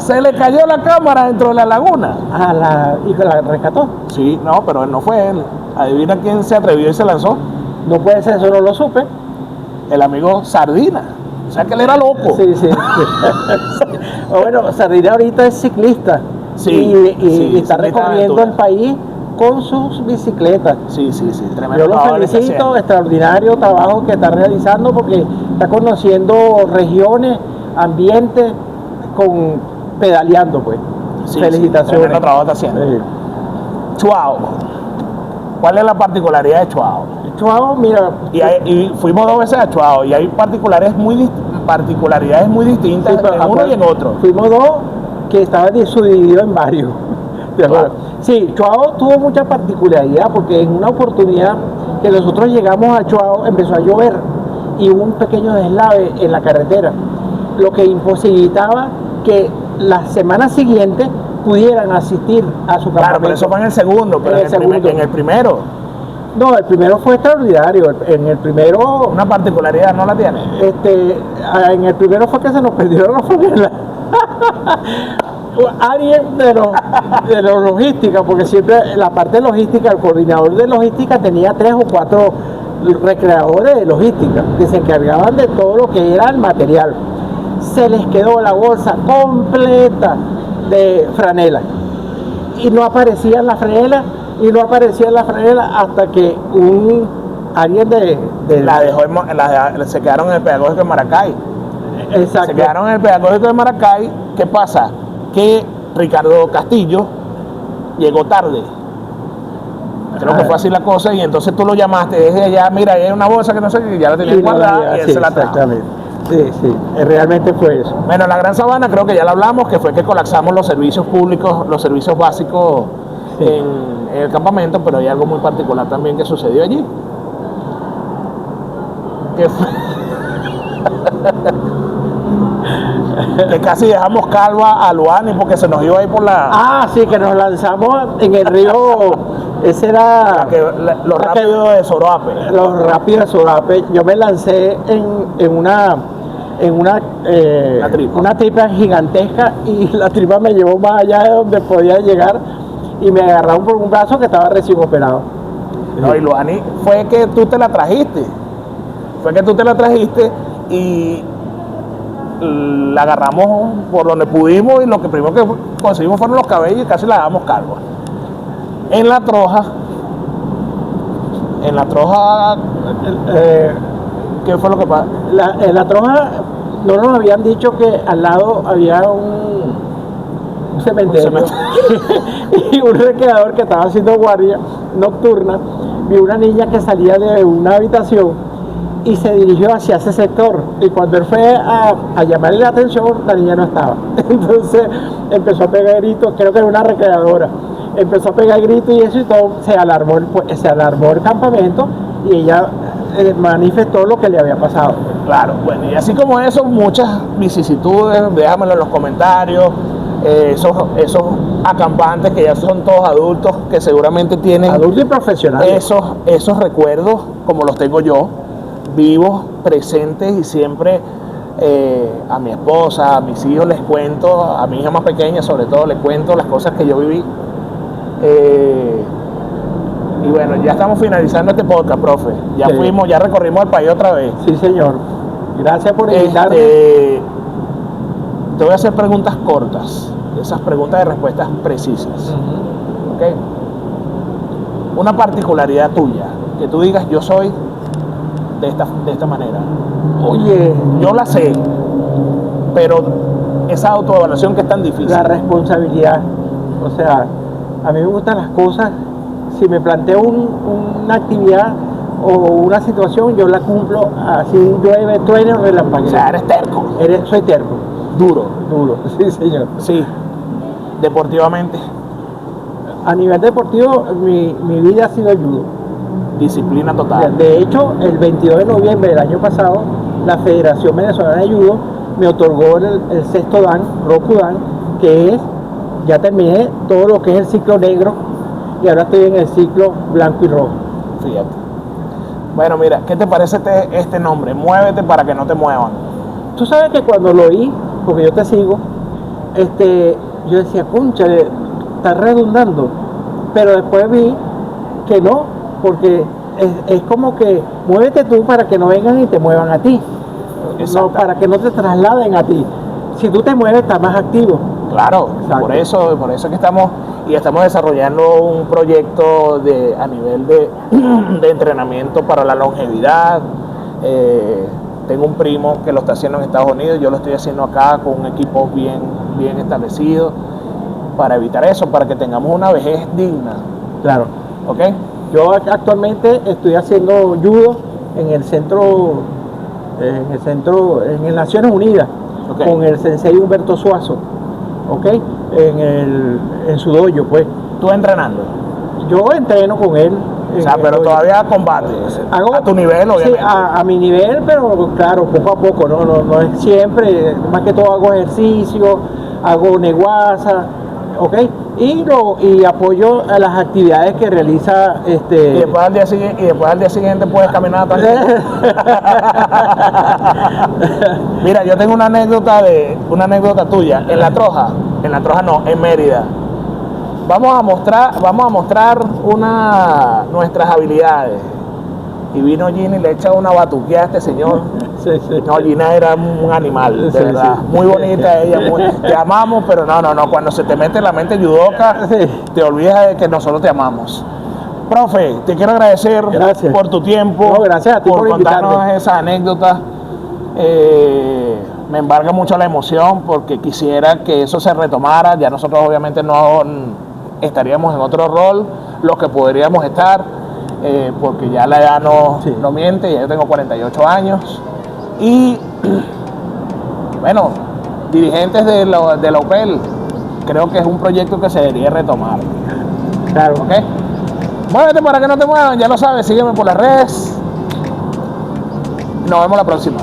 Se le cayó la cámara dentro de la laguna. ¿Y la rescató? Sí, no, pero él no fue él. Adivina quién se atrevió y se lanzó. No puede ser, eso no lo supe. El amigo Sardina. O sea que él era loco. Sí, sí. Bueno, Sardina ahorita es ciclista. Sí, y sí, está ciclista de recorriendo aventura. el país con sus bicicletas. Sí, tremendo. Yo lo trabajo que está felicito, haciendo. extraordinario trabajo que está realizando porque está conociendo regiones, ambientes, pedaleando, pues. Sí, Felicitaciones. tremendo trabajo está haciendo. Sí. Chuao. ¿Cuál es la particularidad de Chuao? Chuao, mira, Y fuimos 2 veces a Chuao y hay particularidades muy distintas sí, pero, en uno y en otro. fuimos 2 que estaban subdivididos en varios. ¿De acuerdo? Claro. Sí, Chuao tuvo mucha particularidad porque en una oportunidad que nosotros llegamos a Chuao empezó a llover y hubo un pequeño deslave en la carretera, lo que imposibilitaba que las semanas siguientes pudieran asistir a su campamento. Claro, pero eso fue en el segundo, pero en el primero, No, el primero fue extraordinario. En el primero, una particularidad no la tiene. en el primero fue que se nos perdieron las franelas. Alguien de la logística, porque siempre la parte de logística, el coordinador de logística tenía 3 o 4 recreadores de logística que se encargaban de todo lo que era el material. Se les quedó la bolsa completa de franela y no aparecían las franelas hasta que alguien La dejó se quedaron en el pedagógico de Maracay. exacto. Se quedaron en el pedagógico de Maracay. ¿Qué pasa? Que Ricardo Castillo llegó tarde. Creo que fue así la cosa, y entonces tú lo llamaste desde allá, mira, hay una bolsa que no sé qué, ya la tenía guardada y él sí, se la trajo. exactamente. Sí, realmente fue eso. Bueno, en la Gran Sabana creo que ya lo hablamos, que fue que colapsamos los servicios públicos, los servicios básicos Sí. en el campamento, pero hay algo muy particular también que sucedió allí. Que fue que casi dejamos calva a Luani porque se nos iba a ir por la... Ah, sí, que nos lanzamos en el río, ese era lo rápido de Soroape. los rápidos de Sorape. Yo me lancé en una tripa gigantesca y la tripa me llevó más allá de donde podía llegar y me agarraron por un brazo que estaba recién operado. No, y Luani fue que tú te la trajiste. Y la agarramos por donde pudimos y lo que primero que conseguimos fueron los cabellos y casi la damos calva. En la troja, ¿qué fue lo que pasó? En la troja no nos habían dicho que al lado había un cementerio y un recreador que estaba haciendo guardia nocturna. Vi una niña que salía de una habitación y se dirigió hacia ese sector, y cuando él fue a llamarle la atención, la niña no estaba. Entonces empezó a pegar gritos, creo que era una recreadora, empezó a pegar gritos y eso, y todo se alarmó el campamento, y ella manifestó lo que le había pasado. Claro, bueno, y así como eso, muchas vicisitudes, déjamelo en los comentarios. Esos acampantes que ya son todos adultos, que seguramente tienen Adultos y profesionales. esos recuerdos como los tengo yo, vivos, presentes, y siempre a mi esposa, a mis hijos les cuento, a mi hija más pequeña sobre todo les cuento las cosas que yo viví. Y bueno, ya estamos finalizando este podcast, profe. Ya Sí. ya recorrimos el país otra vez. Sí, señor. Gracias por invitarme. Te voy a hacer preguntas cortas, esas preguntas de respuestas precisas. ¿Ok? Una particularidad tuya, que tú digas, yo soy de esta manera. Oye, Yo la sé, pero esa autoevaluación que es tan difícil. la responsabilidad. O sea, a mí me gustan las cosas. Si me planteo una actividad o una situación, yo la cumplo, así llueve, truene o O relampaguee. sea, eres terco, Soy terco, duro. sí, señor. Sí, deportivamente, A nivel deportivo, mi vida ha sido judo. disciplina total. De hecho, el 22 de noviembre del año pasado, la Federación Venezolana de Judo me otorgó el sexto dan, Roku Dan, que es, ya terminé todo lo que es el ciclo negro y ahora estoy en el ciclo blanco y rojo. Fíjate. Bueno, mira, ¿qué te parece este nombre? Muévete para que no te muevan. Tú sabes que cuando lo oí, porque yo te sigo, yo decía, concha, está redundando, pero después vi que no, porque es como que muévete tú para que no vengan y te muevan a ti, no, para que no te trasladen a ti. Si tú te mueves, estás más activo. Claro, Exacto. por eso es que estamos desarrollando un proyecto a nivel de entrenamiento para la longevidad. Tengo un primo que lo está haciendo en Estados Unidos, yo lo estoy haciendo acá con un equipo bien establecido para evitar eso, para que tengamos una vejez digna. Claro. ¿Ok? Yo actualmente estoy haciendo judo en el centro, en Naciones Unidas, Ok. con el sensei Humberto Suazo, ¿ok? En su dojo, pues. Tú entrenando. Yo entreno con él. O sea, pero todavía combates. A tu nivel, obviamente. Sí, a mi nivel, pero claro, poco a poco, no es siempre. Más que todo hago ejercicio, hago neguaza, ¿ok? Y apoyo a las actividades que realiza Y después al día siguiente puedes caminar también. Mira, yo tengo una anécdota tuya. En la Troja no, en Mérida. Vamos a mostrar nuestras habilidades. Y vino Gina y le echa una batuqueada a este señor. Sí. No, Gina era un animal, de Sí, verdad. sí. Muy bonita ella, te amamos, pero no. Cuando se te mete en la mente judoka, Sí. te olvidas de que nosotros te amamos. Profe, te quiero agradecer Gracias. por tu tiempo, No, gracias a ti por contarnos invitarme. esas anécdotas. Me embarga mucho la emoción porque quisiera que eso se retomara. Ya nosotros obviamente no estaríamos en otro rol, los que podríamos estar, porque ya la edad no miente, ya yo tengo 48 años. Y bueno, dirigentes de la UPEL, creo que es un proyecto que se debería retomar. Claro. ¿Ok? Muévete para que no te muevan, ya lo sabes, sígueme por las redes. Nos vemos la próxima.